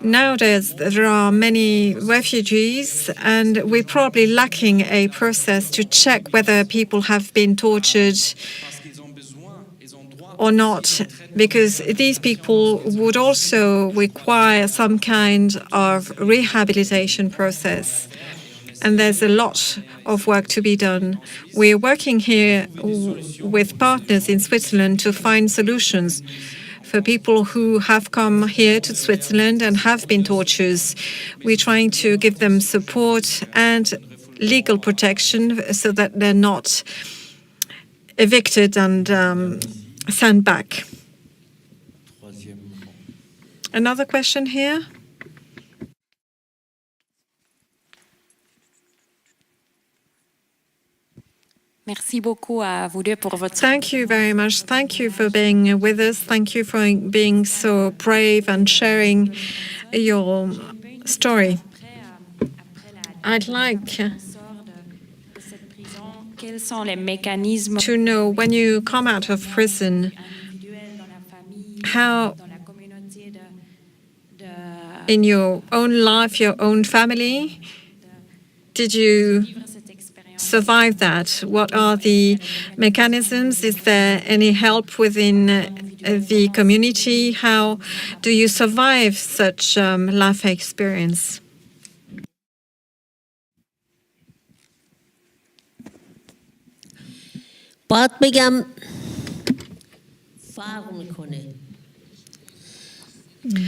Nowadays, there are many refugees, and we're probably lacking a process to check whether people have been tortured or not, because these people would also require some kind of rehabilitation process. And there's a lot of work to be done. We're working here with partners in Switzerland to find solutions for people who have come here to Switzerland and have been tortured. We're trying to give them support and legal protection so that they're not evicted and sent back. Another question here? Merci beaucoup à vous deux pour votre... Thank you very much. Thank you for being with us. Thank you for being so brave and sharing your story. I'd like to know, when you come out of prison, how in your own life, your own family, did you survive that? What are the mechanisms? Is there any help within the community? How do you survive such life experience? باید بگم فرق میکنه.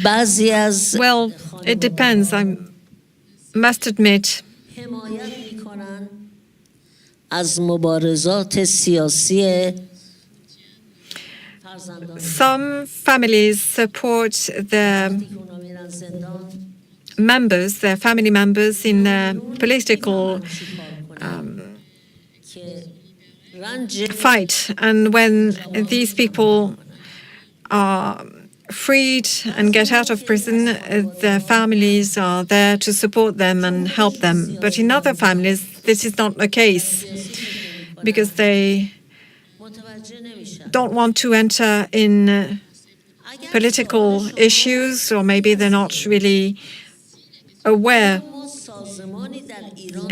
بعضی از Well, it depends. I must admit حمایت میکنن از مبارزات سیاسی some families support their members, their family members in their political fight. And when these people are freed and get out of prison, their families are there to support them and help them. But in other families, this is not the case because they don't want to enter in political issues, or maybe they're not really aware.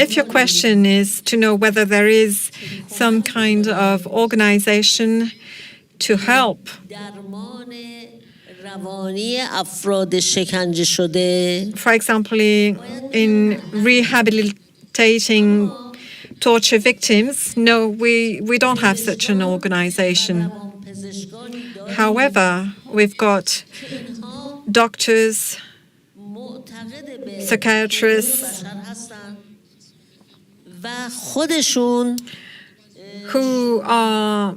If your question is to know whether there is some kind of organization to help for example, in rehabilitating torture victims, no, we don't have such an organization. However, we've got doctors, psychiatrists who are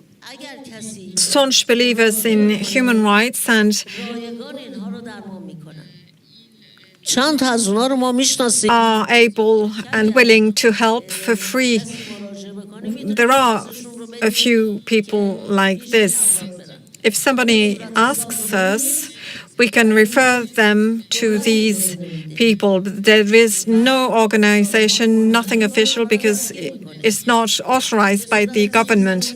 staunch believers in human rights and are able and willing to help for free. There are a few people like this. If somebody asks us, we can refer them to these people. There is no organization, nothing official, because it's not authorized by the government.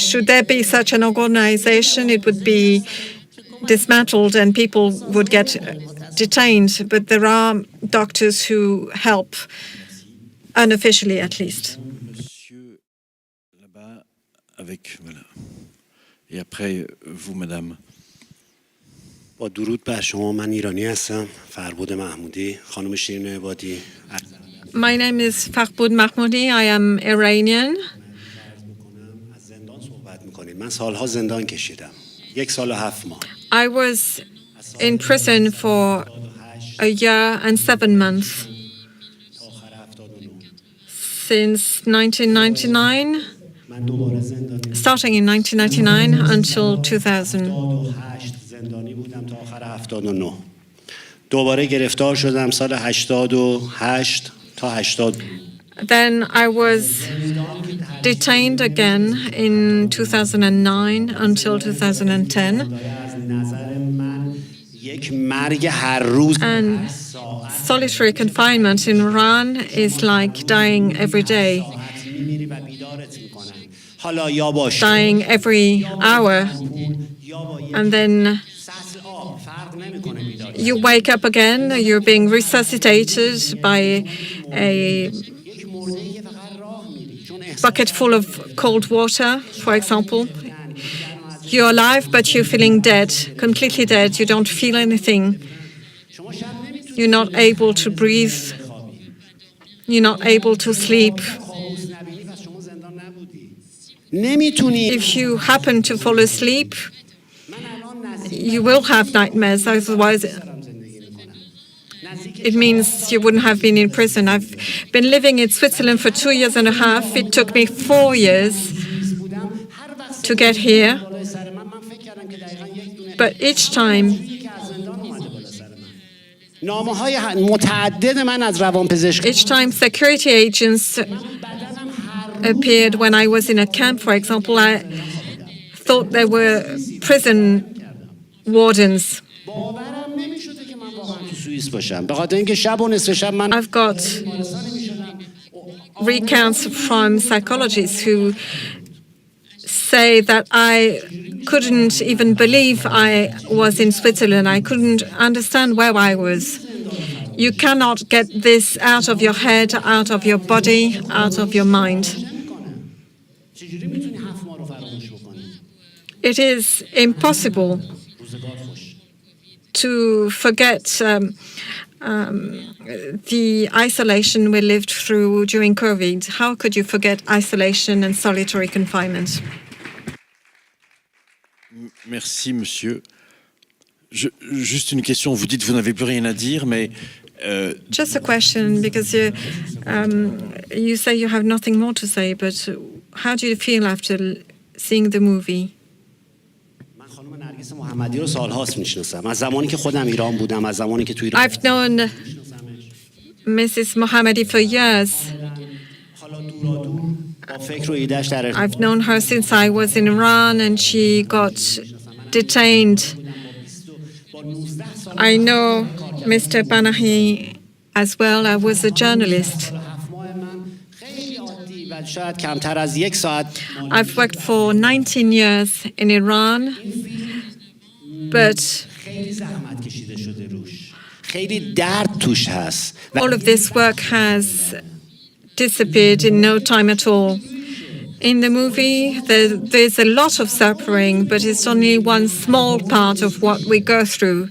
Should there be such an organization, it would be dismantled and people would get detained. But there are doctors who help, unofficially at least. Monsieur là-bas avec voilà. Et après vous madame. با درود بر شما. من ایرانی هستم، فربود محمودی. خانم شیرین عبادی. My name is Farboud Mahmoudi. I am Iranian. از زندان صحبت می‌کنید. من سالها زندان کشیدم. 1 سال و 7 ماه. I was in prison for a year and 7 months. Since 1999, starting in 1999 until 2000. زندانی بودم تا آخر 79. دوباره گرفتار شدم سال 88 تا 80. Then I was detained again in 2009 until 2010. And solitary confinement in Iran is like dying every day, dying every hour. And then you wake up again, you're being resuscitated by a bucket full of cold water, for example. You're alive, but you're feeling dead, completely dead. You don't feel anything. You're not able to breathe. You're not able to sleep. If you happen to fall asleep, you will have nightmares, otherwise it means you wouldn't have been in prison. I've been living in Switzerland for 2 years and a half. It took me 4 years to get here. But each time security agents appeared when I was in a camp, for example, I thought they were prison wardens. I've got recounts from psychologists who say that I couldn't even believe I was in Switzerland. I couldn't understand where I was. You cannot get this out of your head, out of your body, out of your mind. It is impossible to forget the isolation we lived through during COVID. How could you forget isolation and solitary confinement? Merci, monsieur. Juste une question. Vous dites que vous n'avez plus rien à dire, mais... Just a question, because you say you have nothing more to say, but how do you feel after seeing the movie? I've known Mrs. Mohammadi for years. I've known her since I was in Iran and she got detained. I know Mr. Panahi as well. I was a journalist. I've worked for 19 years in Iran, but all of this work has disappeared in no time at all. In the movie, there's a lot of suffering, but it's only one small part of what we go through.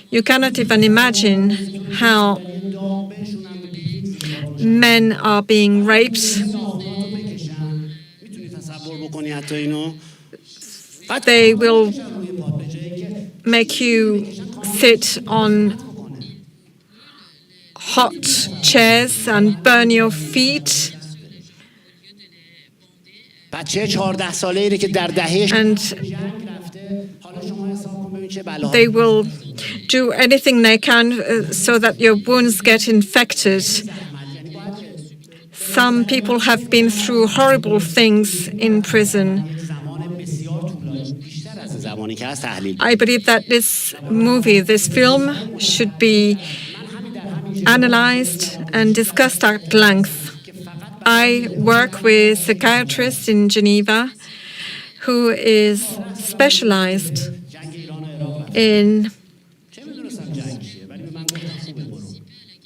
You cannot even imagine how men are being raped. They will make you sit on hot chairs and burn your feet. And they will do anything they can so that your wounds get infected. Some people have been through horrible things in prison. I believe that this movie, this film, should be analyzed and discussed at length. I work with a psychiatrist in Geneva who is specialized in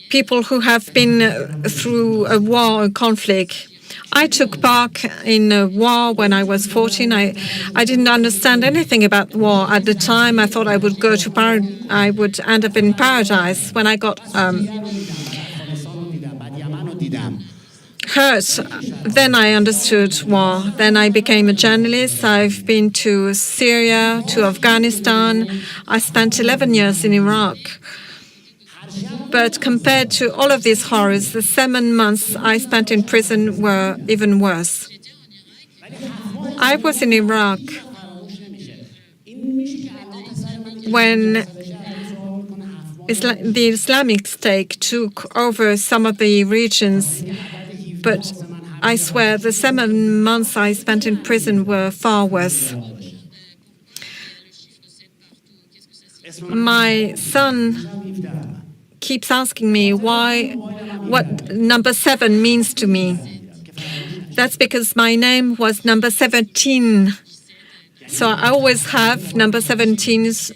people who have been through a war, a conflict. I took part in a war when I was 14. I didn't understand anything about war at the time. I thought I would go to I would end up in paradise. When I got hurt, then I understood war. Then I became a journalist. I've been to Syria, to Afghanistan. I spent 11 years in Iraq. But compared to all of these horrors, the 7 months I spent in prison were even worse. I was in Iraq when the Islamic State took over some of the regions. But I swear the 7 months I spent in prison were far worse. My son keeps asking me what number 7 means to me. That's because my name was number 17. So I always have number 17s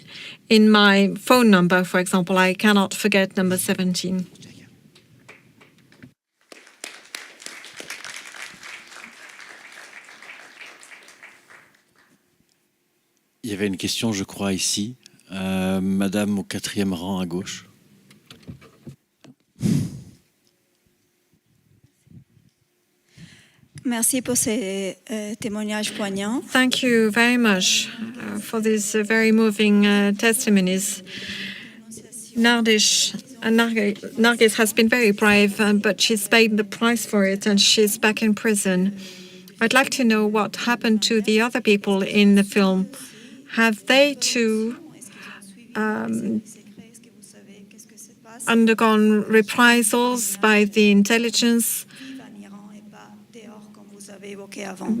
in my phone number, for example. I cannot forget number 17. Il y avait une question, je crois, ici. Madame au 4e rang à gauche. Merci pour ces témoignages poignants. Thank you very much for these very moving testimonies. Nargis has been very brave, but she's paid the price for it, and she's back in prison. I'd like to know what happened to the other people in the film. Have they too undergone reprisals by the intelligence?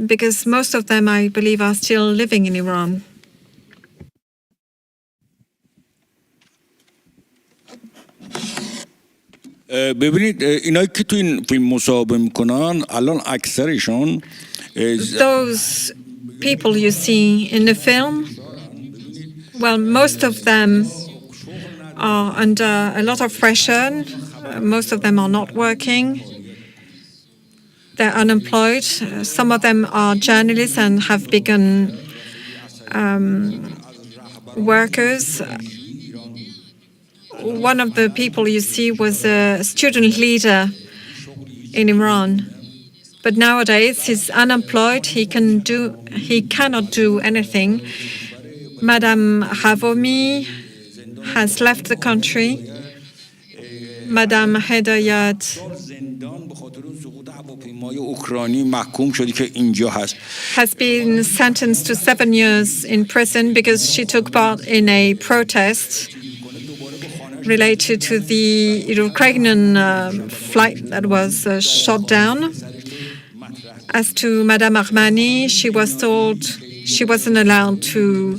Because most of them, I believe, are still living in Iran. ببینید اینایی که تو این فیلم مصاحبه میکنن الان اکثرشون Those people you see in the film, well, most of them are under a lot of pressure. Most of them are not working. They're unemployed. Some of them are journalists and have become workers. One of the people you see was a student leader in Iran. But nowadays, he's unemployed. He cannot do anything. Madame Rahmani has left the country. Madame Hidayat has been sentenced to 7 years in prison because she took part in a protest related to the Ukrainian flight that was shot down. As to Madame Rahmani, she was told she wasn't allowed to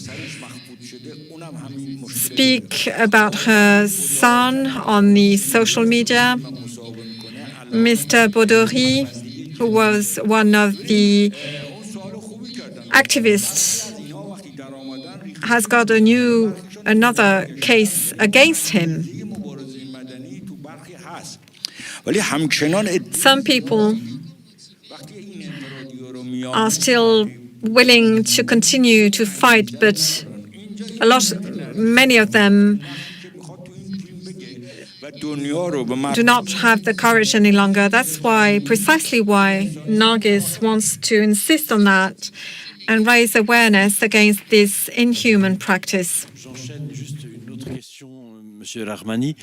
speak about her son on the social media. Mr. Bodori, who was one of the activists, has got another case against him. Some people are still willing to continue to fight, but many of them do not have the courage any longer. That's precisely why Nargis wants to insist on that and raise awareness against this inhuman practice. Monsieur Rahmani,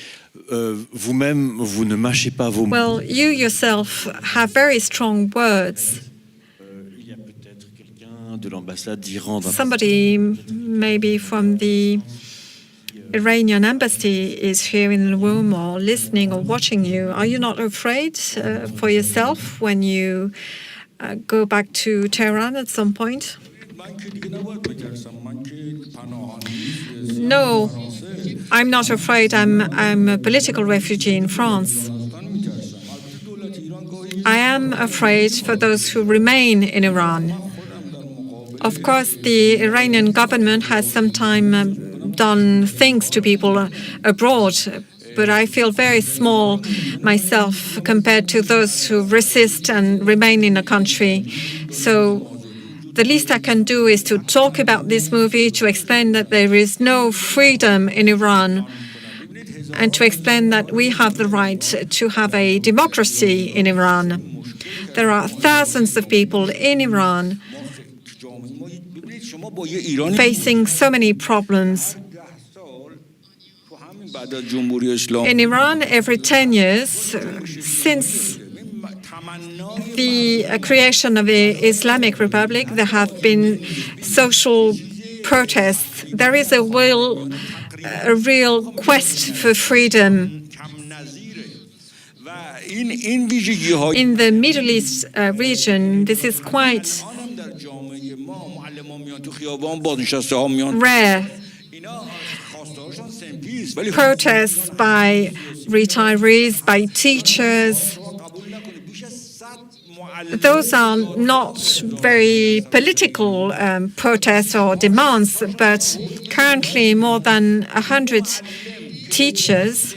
vous-même, vous ne mâchez pas vos mots. Well, you yourself have very strong words. Somebody maybe from the Iranian embassy is here in the room or listening or watching you. Are you not afraid for yourself when you go back to Tehran at some point? No, I'm not afraid. I'm a political refugee in France. I am afraid for those who remain in Iran. Of course, the Iranian government has sometimes done things to people abroad, but I feel very small myself compared to those who resist and remain in a country. So the least I can do is to talk about this movie, to explain that there is no freedom in Iran, and to explain that we have the right to have a democracy in Iran. There are thousands of people in Iran facing so many problems. In Iran, every 10 years, since the creation of the Islamic Republic, there have been social protests. There is a real quest for freedom. In the Middle East region, this is quite rare. Protests by retirees, by teachers. Those are not very political protests or demands, but currently more than 100 teachers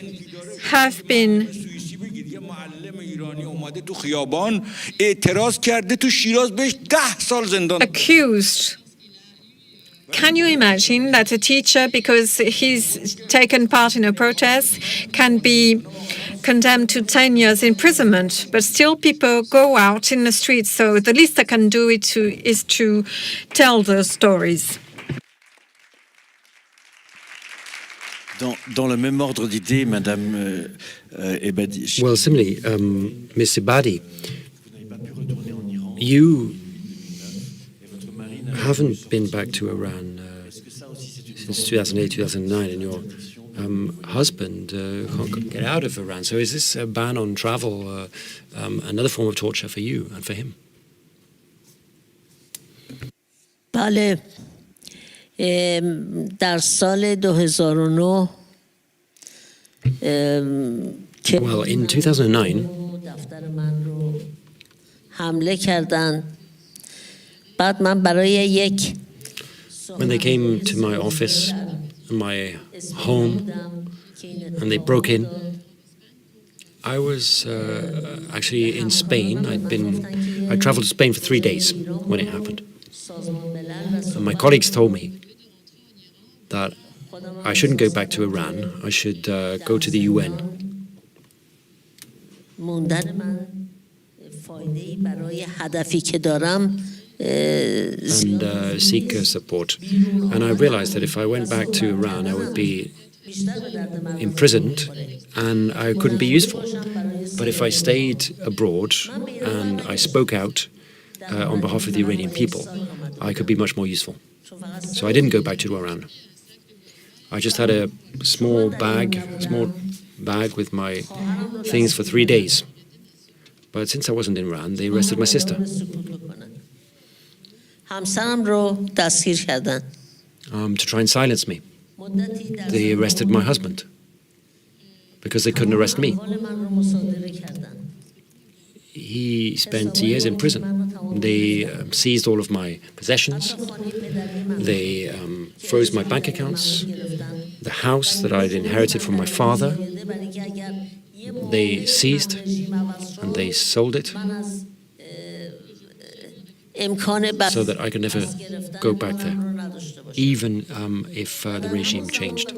have been accused. Can you imagine that a teacher, because he's taken part in a protest, can be condemned to 10 years imprisonment, but still people go out in the streets, so the least I can do is to tell those stories. Dans le même ordre d'idée, Madame Ebadi. Well, similarly, Ms. Ebadi, you haven't been back to Iran since 2008, 2009, and your husband can't get out of Iran. So is this ban on travel another form of torture for you and for him? بله در سال 2009 Well, in 2009, دفتر من رو حمله کردن. بعد من برای when they came to my office, my home, and they broke in. I was actually in Spain. I traveled to Spain for 3 days when it happened. And my colleagues told me that I shouldn't go back to Iran. I should go to the UN. And seek support. And I realized that if I went back to Iran, I would be imprisoned and I couldn't be useful. But if I stayed abroad and I spoke out on behalf of the Iranian people, I could be much more useful. So I didn't go back to Iran. I just had a small bag with my things for 3 days. But since I wasn't in Iran, they arrested my sister. To try and silence me. They arrested my husband because they couldn't arrest me. He spent years in prison. They seized all of my possessions. They froze my bank accounts. The house that I'd inherited from my father, they seized and they sold it so that I could never go back there, even if the regime changed.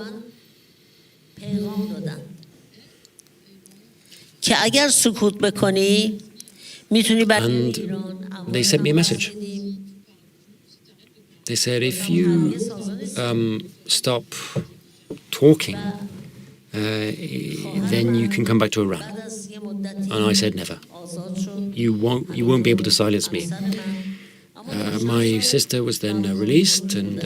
And they sent me a message. They said, if you stop talking, then you can come back to Iran. And I said, never. You won't be able to silence me. My sister was then released, and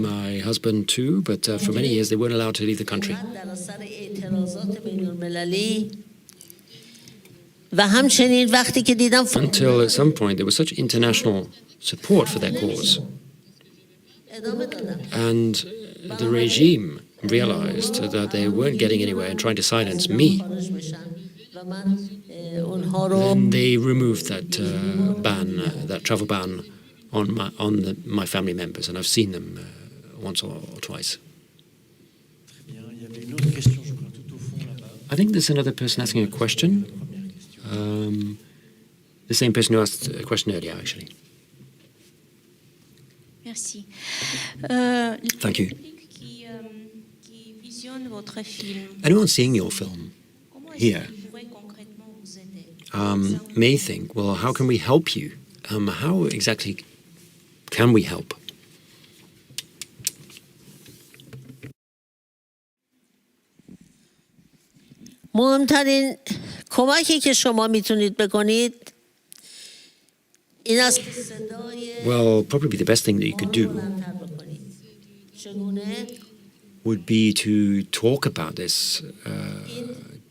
my husband too, but for many years they weren't allowed to leave the country. Until at some point there was such international support for their cause. And the regime realized that they weren't getting anywhere in trying to silence me. Then they removed that that travel ban on my family members, and I've seen them once or twice. I think there's another person asking a question. The same person who asked a question earlier, actually. Merci. Thank you. Anyone seeing your film here may think, well, how can we help you? How exactly can we help? مهمترین کمکی که شما میتونید بکنید این است که صدای Well, probably the best thing that you could do would be to talk about this,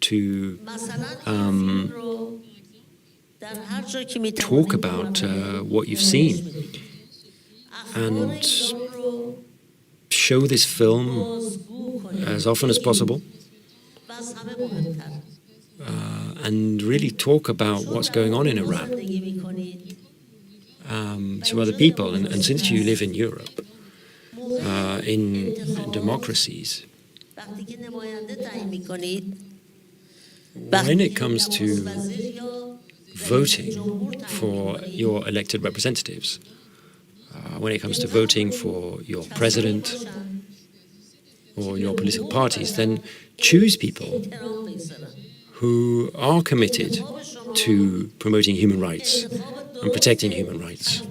to talk about what you've seen and show this film as often as possible, and really talk about what's going on in Iran to other people. And since you live in Europe, in democracies, when it comes to voting for your elected representatives, when it comes to voting for your president or your political parties, then choose people who are committed to promoting human rights and protecting human rights.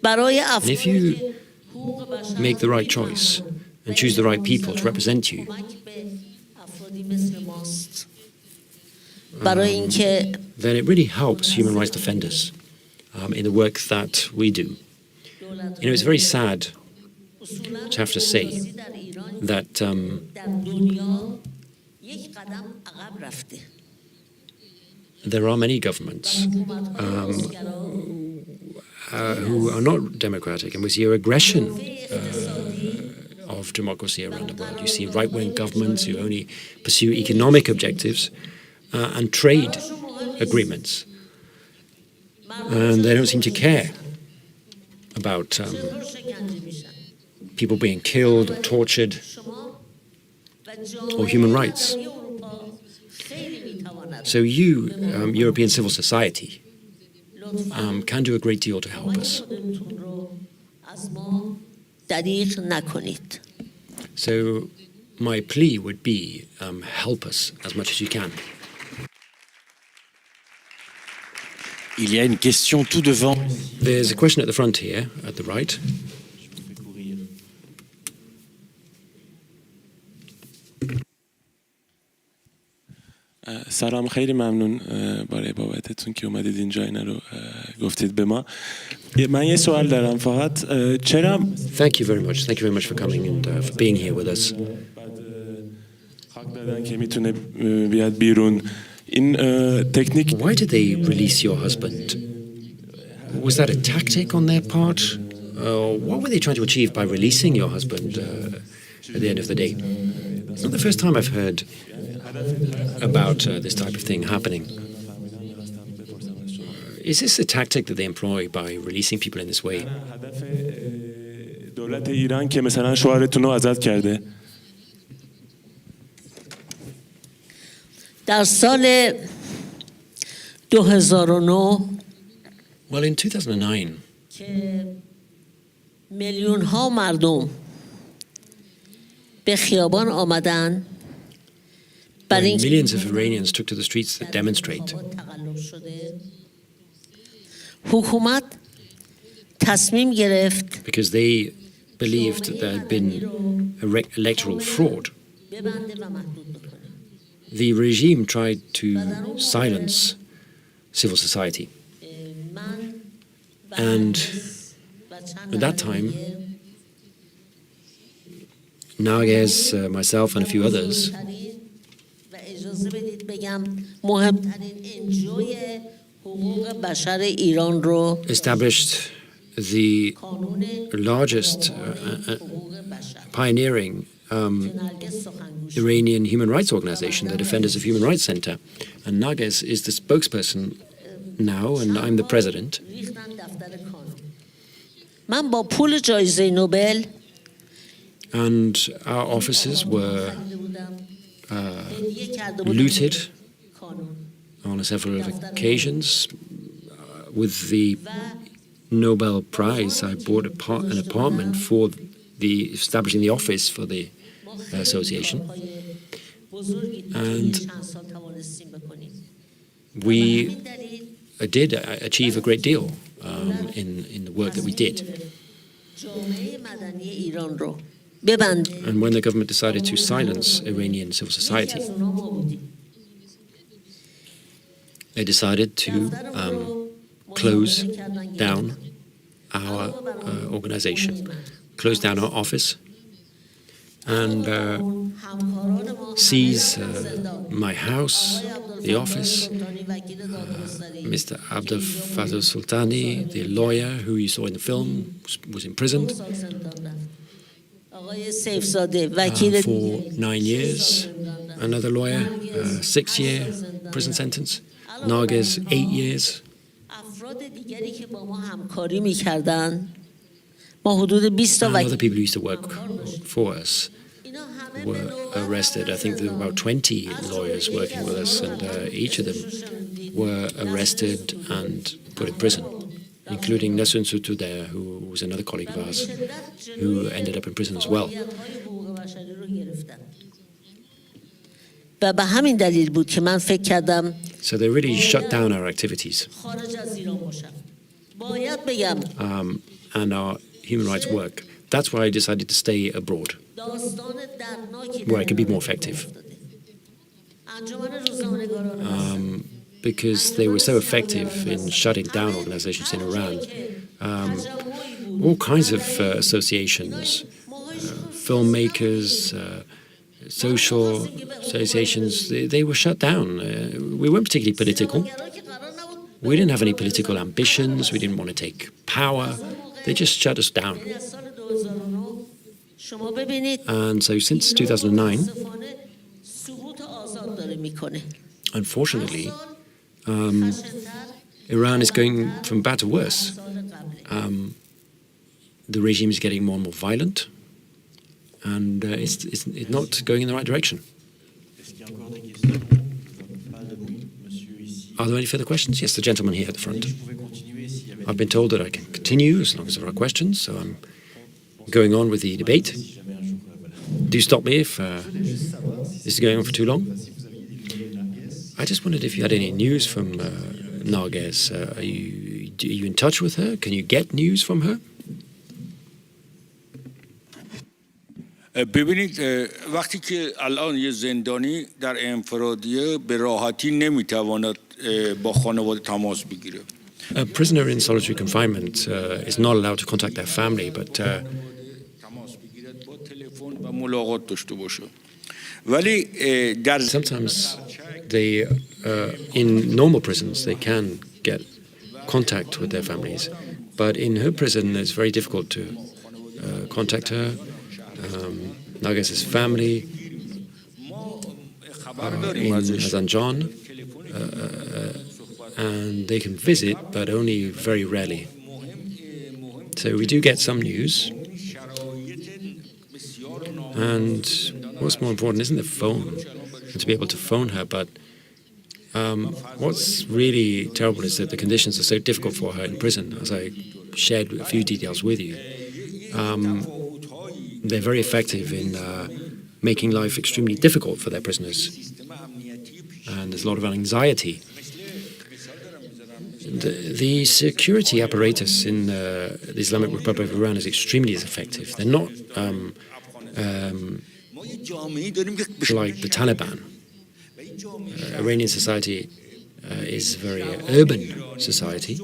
And if you make the right choice and choose the right people to represent you, then it really helps human rights defenders in the work that we do. You know, it's very sad to have to say that there are many governments who are not democratic, and we see aggression of democracy around the world. You see right-wing governments who only pursue economic objectives and trade agreements, and they don't seem to care about people being killed or tortured, or human rights. So you, European civil society, can do a great deal to help us. So my plea would be, help us as much as you can. Il y a une question tout devant. There's a question at the front here, at the right. سلام خیلی ممنون برای بابتتون که اومدید اینجا اینا رو گفتید به ما. من یه سوال دارم فقط چرا Thank you very much. Thank you very much for coming and for being here with us. حق دادن که میتونه بیاد بیرون این تکنیک Why did they release your husband? Was that a tactic on their part? What were they trying to achieve by releasing your husband at the end of the day? It's not the first time I've heard about this type of thing happening. Is this a tactic that they employ by releasing people in this way? دولت ایران که مثلا شوهرتون رو آزاد کرده. در سال 2009 Well, in 2009, که میلیون ها مردم به خیابان آمدن when millions of Iranians took to the streets to demonstrate, حکومت تصمیم گرفت because they believed that there had been electoral fraud, the regime tried to silence civil society. And at that time, Nages, myself and a few others established the largest pioneering Iranian human rights organization, the Defenders of Human Rights Center. And Nages is the spokesperson now, and I'm the president. من با پول جایزه نوبل And our offices were looted on several occasions. With the Nobel Prize, I bought an apartment for establishing the office for the association. And we did achieve a great deal in the work that we did. And when the government decided to silence Iranian civil society, they decided to close down our organization, close down our office, and seize my house, the office. Mr. Abdel Fattah Sultani, the lawyer who you saw in the film, was imprisoned for 9 years. Another lawyer, 6-year prison sentence. Nages, 8 years. And other people who used to work for us were arrested. I think there were about 20 lawyers working with us, and each of them were arrested and put in prison, including Nessun Sotoudeh, who was another colleague of ours, who ended up in prison as well. So they really shut down our activities and our human rights work. That's why I decided to stay abroad, where I could be more effective. Because they were so effective in shutting down organizations in Iran. All kinds of associations, filmmakers, social associations, they were shut down. We weren't particularly political. We didn't have any political ambitions. We didn't want to take power. They just shut us down. And so since 2009, unfortunately, Iran is going from bad to worse. the regime is getting more and more violent, and it's not going in the right direction. Are there any further questions? Yes, the gentleman here at the front. I've been told that I can continue as long as there are questions, so I'm going on with the debate. Do stop me if this is going on for too long. I just wondered if you had any news from Narges. Are you in touch with her? Can you get news from her? ببینید وقتی که الان یه زندانی در انفرادیه به راحتی نمیتواند با خانواده تماس بگیره. A prisoner in solitary confinement is not allowed to contact their family, but تماس بگیرد با تلفن و ملاقات داشته باشه. ولی در sometimes they in normal prisons they can get contact with their families, but in her prison it's very difficult to contact her. Narges's family in Zanjan, and they can visit, but only very rarely. So we do get some news. And what's more important isn't the phone, and to be able to phone her, but what's really terrible is that the conditions are so difficult for her in prison, as I shared a few details with you. They're very effective in making life extremely difficult for their prisoners. And there's a lot of anxiety. The security apparatus in the Islamic Republic of Iran is extremely effective. They're not like the Taliban. Iranian society is a very urban society.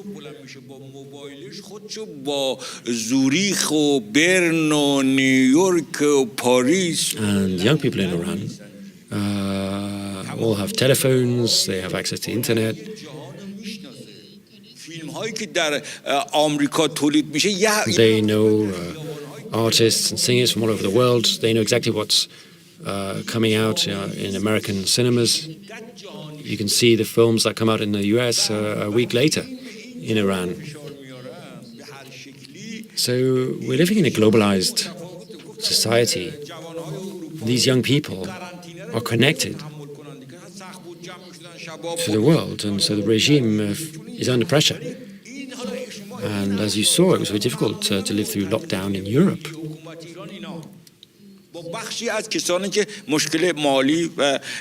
And young people in Iran all have telephones, they have access to internet. They know artists and singers from all over the world. They know exactly what's coming out in American cinemas. You can see the films that come out in the US a week later in Iran. So we're living in a globalized society. These young people are connected to the world, and so the regime is under pressure. And as you saw, it was very difficult to live through lockdown in Europe.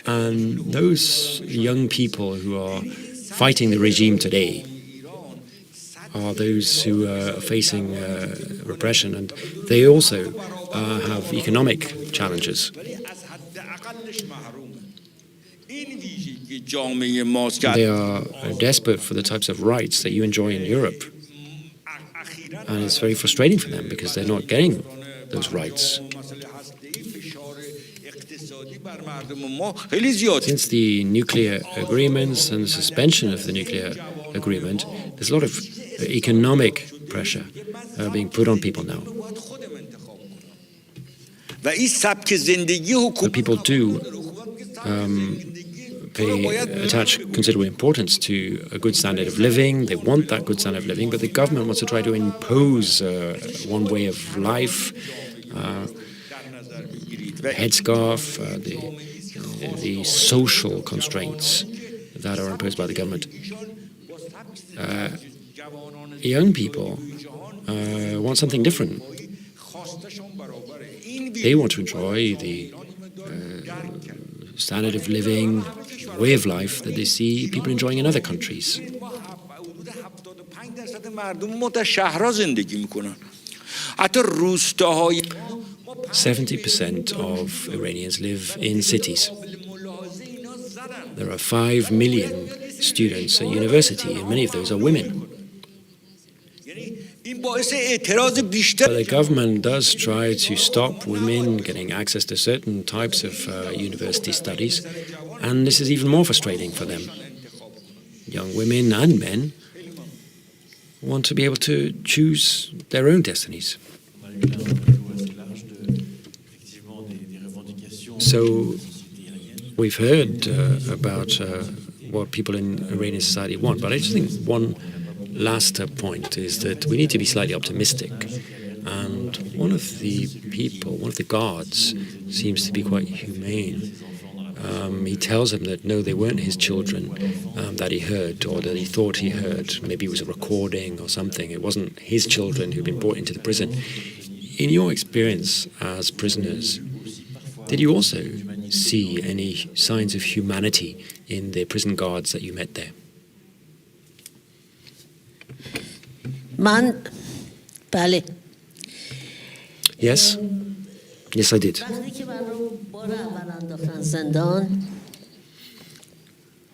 And those young people who are fighting the regime today are those who are facing repression, and they also have economic challenges. They are desperate for the types of rights that you enjoy in Europe. And it's very frustrating for them because they're not getting those rights. Since the nuclear agreements and the suspension of the nuclear agreement, there's a lot of economic pressure being put on people now. But people do attach considerable importance to a good standard of living. They want that good standard of living, but the government wants to try to impose one way of life, headscarf, the social constraints that are imposed by the government. Young people want something different. They want to enjoy the standard of living, way of life that they see people enjoying in other countries. 70% of Iranians live in cities. There are 5 million students at university, and many of those are women. But the government does try to stop women getting access to certain types of university studies, and this is even more frustrating for them. Young women and men want to be able to choose their own destinies. So we've heard about what people in Iranian society want, but I just think one last point is that we need to be slightly optimistic. And one of the people, one of the guards, seems to be quite humane. He tells him that no, they weren't his children that he heard or that he thought he heard. Maybe it was a recording or something. It wasn't his children who'd been brought into the prison. In your experience as prisoners, did you also see any signs of humanity in the prison guards that you met there? Yes. Yes, I did.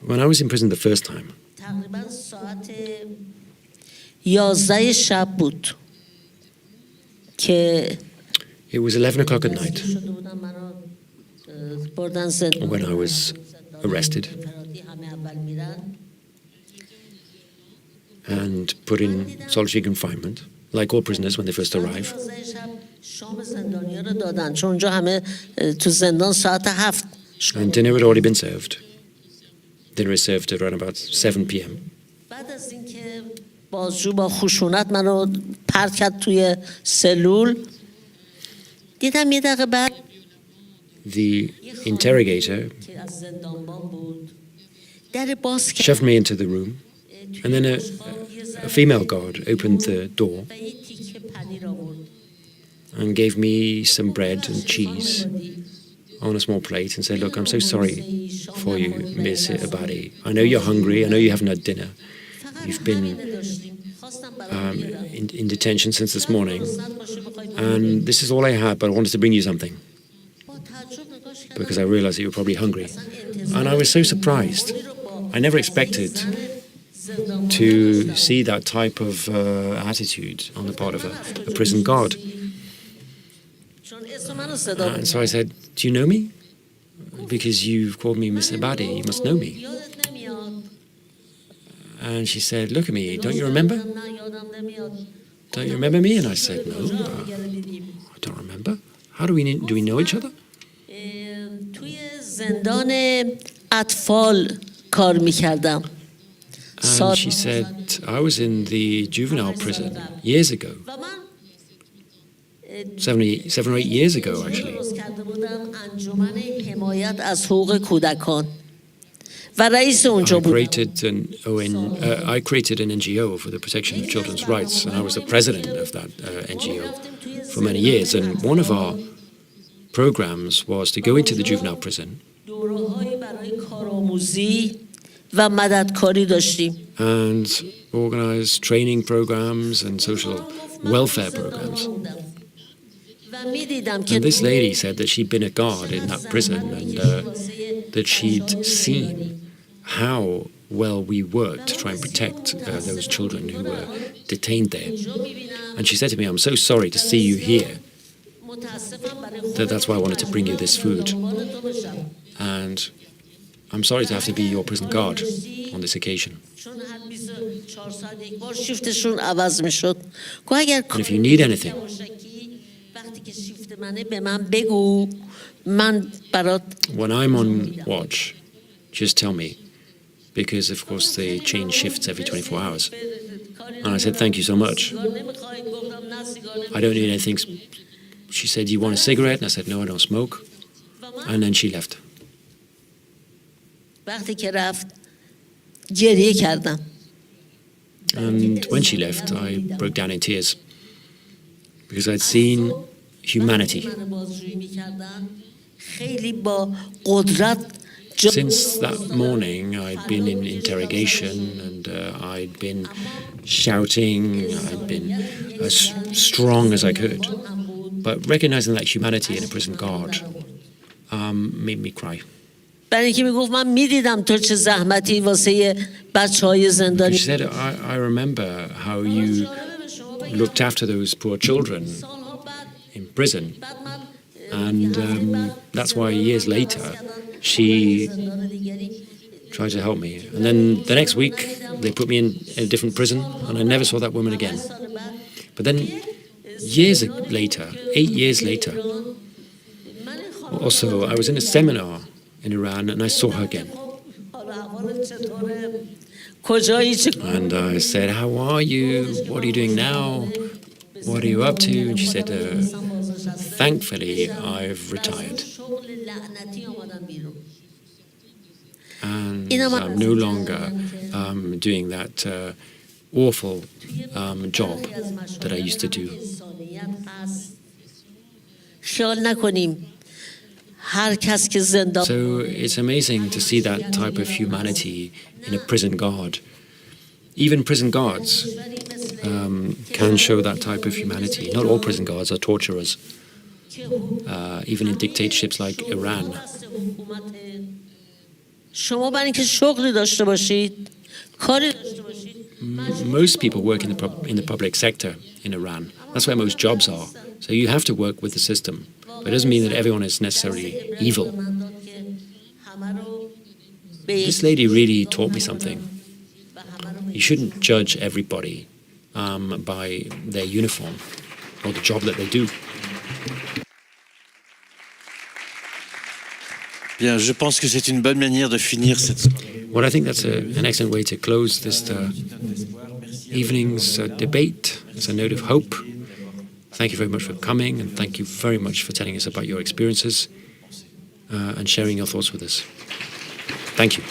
When I was in prison the first time, it was 11 o'clock at night when I was arrested and put in solitary confinement, like all prisoners when they first arrive. And dinner had already been served. Dinner is served around about 7 p.m. The interrogator shoved me into the room, and then a female guard opened the door and gave me some bread and cheese on a small plate and said, "Look, I'm so sorry for you, Miss Ebadi. I know you're hungry. I know you haven't had dinner. You've been in detention since this morning, and this is all I had, but I wanted to bring you something because I realized that you were probably hungry." And I was so surprised. I never expected to see that type of attitude on the part of a prison guard. And so I said, "Do you know me? Because you've called me Miss Ebadi, you must know me." And she said, "Look at me, don't you remember? Don't you remember me?" And I said, "No, I don't remember. How do we know each other?" And she said, "I was in the juvenile prison years ago. 7 or 8 years ago, actually." I created an NGO for the protection of children's rights, and I was the president of that NGO for many years. And one of our programs was to go into the juvenile prison and organize training programs and social welfare programs. And this lady said that she'd been a guard in that prison and that she'd seen how well we worked to try and protect those children who were detained there. And she said to me, "I'm so sorry to see you here. That's why I wanted to bring you this food. And I'm sorry to have to be your prison guard on this occasion. And if you need anything, when I'm on watch, just tell me, because of course they change shifts every 24 hours. And I said, "Thank you so much. I don't need anything." She said, "Do you want a cigarette?" And I said, "No, I don't smoke." And then she left. And when she left, I broke down in tears because I'd seen humanity. Since that morning, I'd been in interrogation and I'd been shouting, I'd been as strong as I could. But recognizing that humanity in a prison guard made me cry. She said, I remember how you looked after those poor children in prison. And that's why years later, she tried to help me. And then the next week, they put me in a different prison, and I never saw that woman again. But then years later, 8 years later, also, I was in a seminar in Iran, and I saw her again. And I said, "How are you? What are you doing now? what are you up to? And she said, thankfully, I've retired. And I'm no longer doing that awful job that I used to do. So it's amazing to see that type of humanity in a prison guard. Even prison guards can show that type of humanity. Not all prison guards are torturers. Even in dictatorships like Iran. Most people work in the public sector in Iran. That's where most jobs are. So you have to work with the system. But it doesn't mean that everyone is necessarily evil. This lady really taught me something. You shouldn't judge everybody by their uniform or the job that they do. Bien, je pense que c'est une bonne manière de finir cette soirée. Well, I think that's an excellent way to close this evening's debate. It's a note of hope. Thank you very much for coming, and thank you very much for telling us about your experiences and sharing your thoughts with us. Thank you.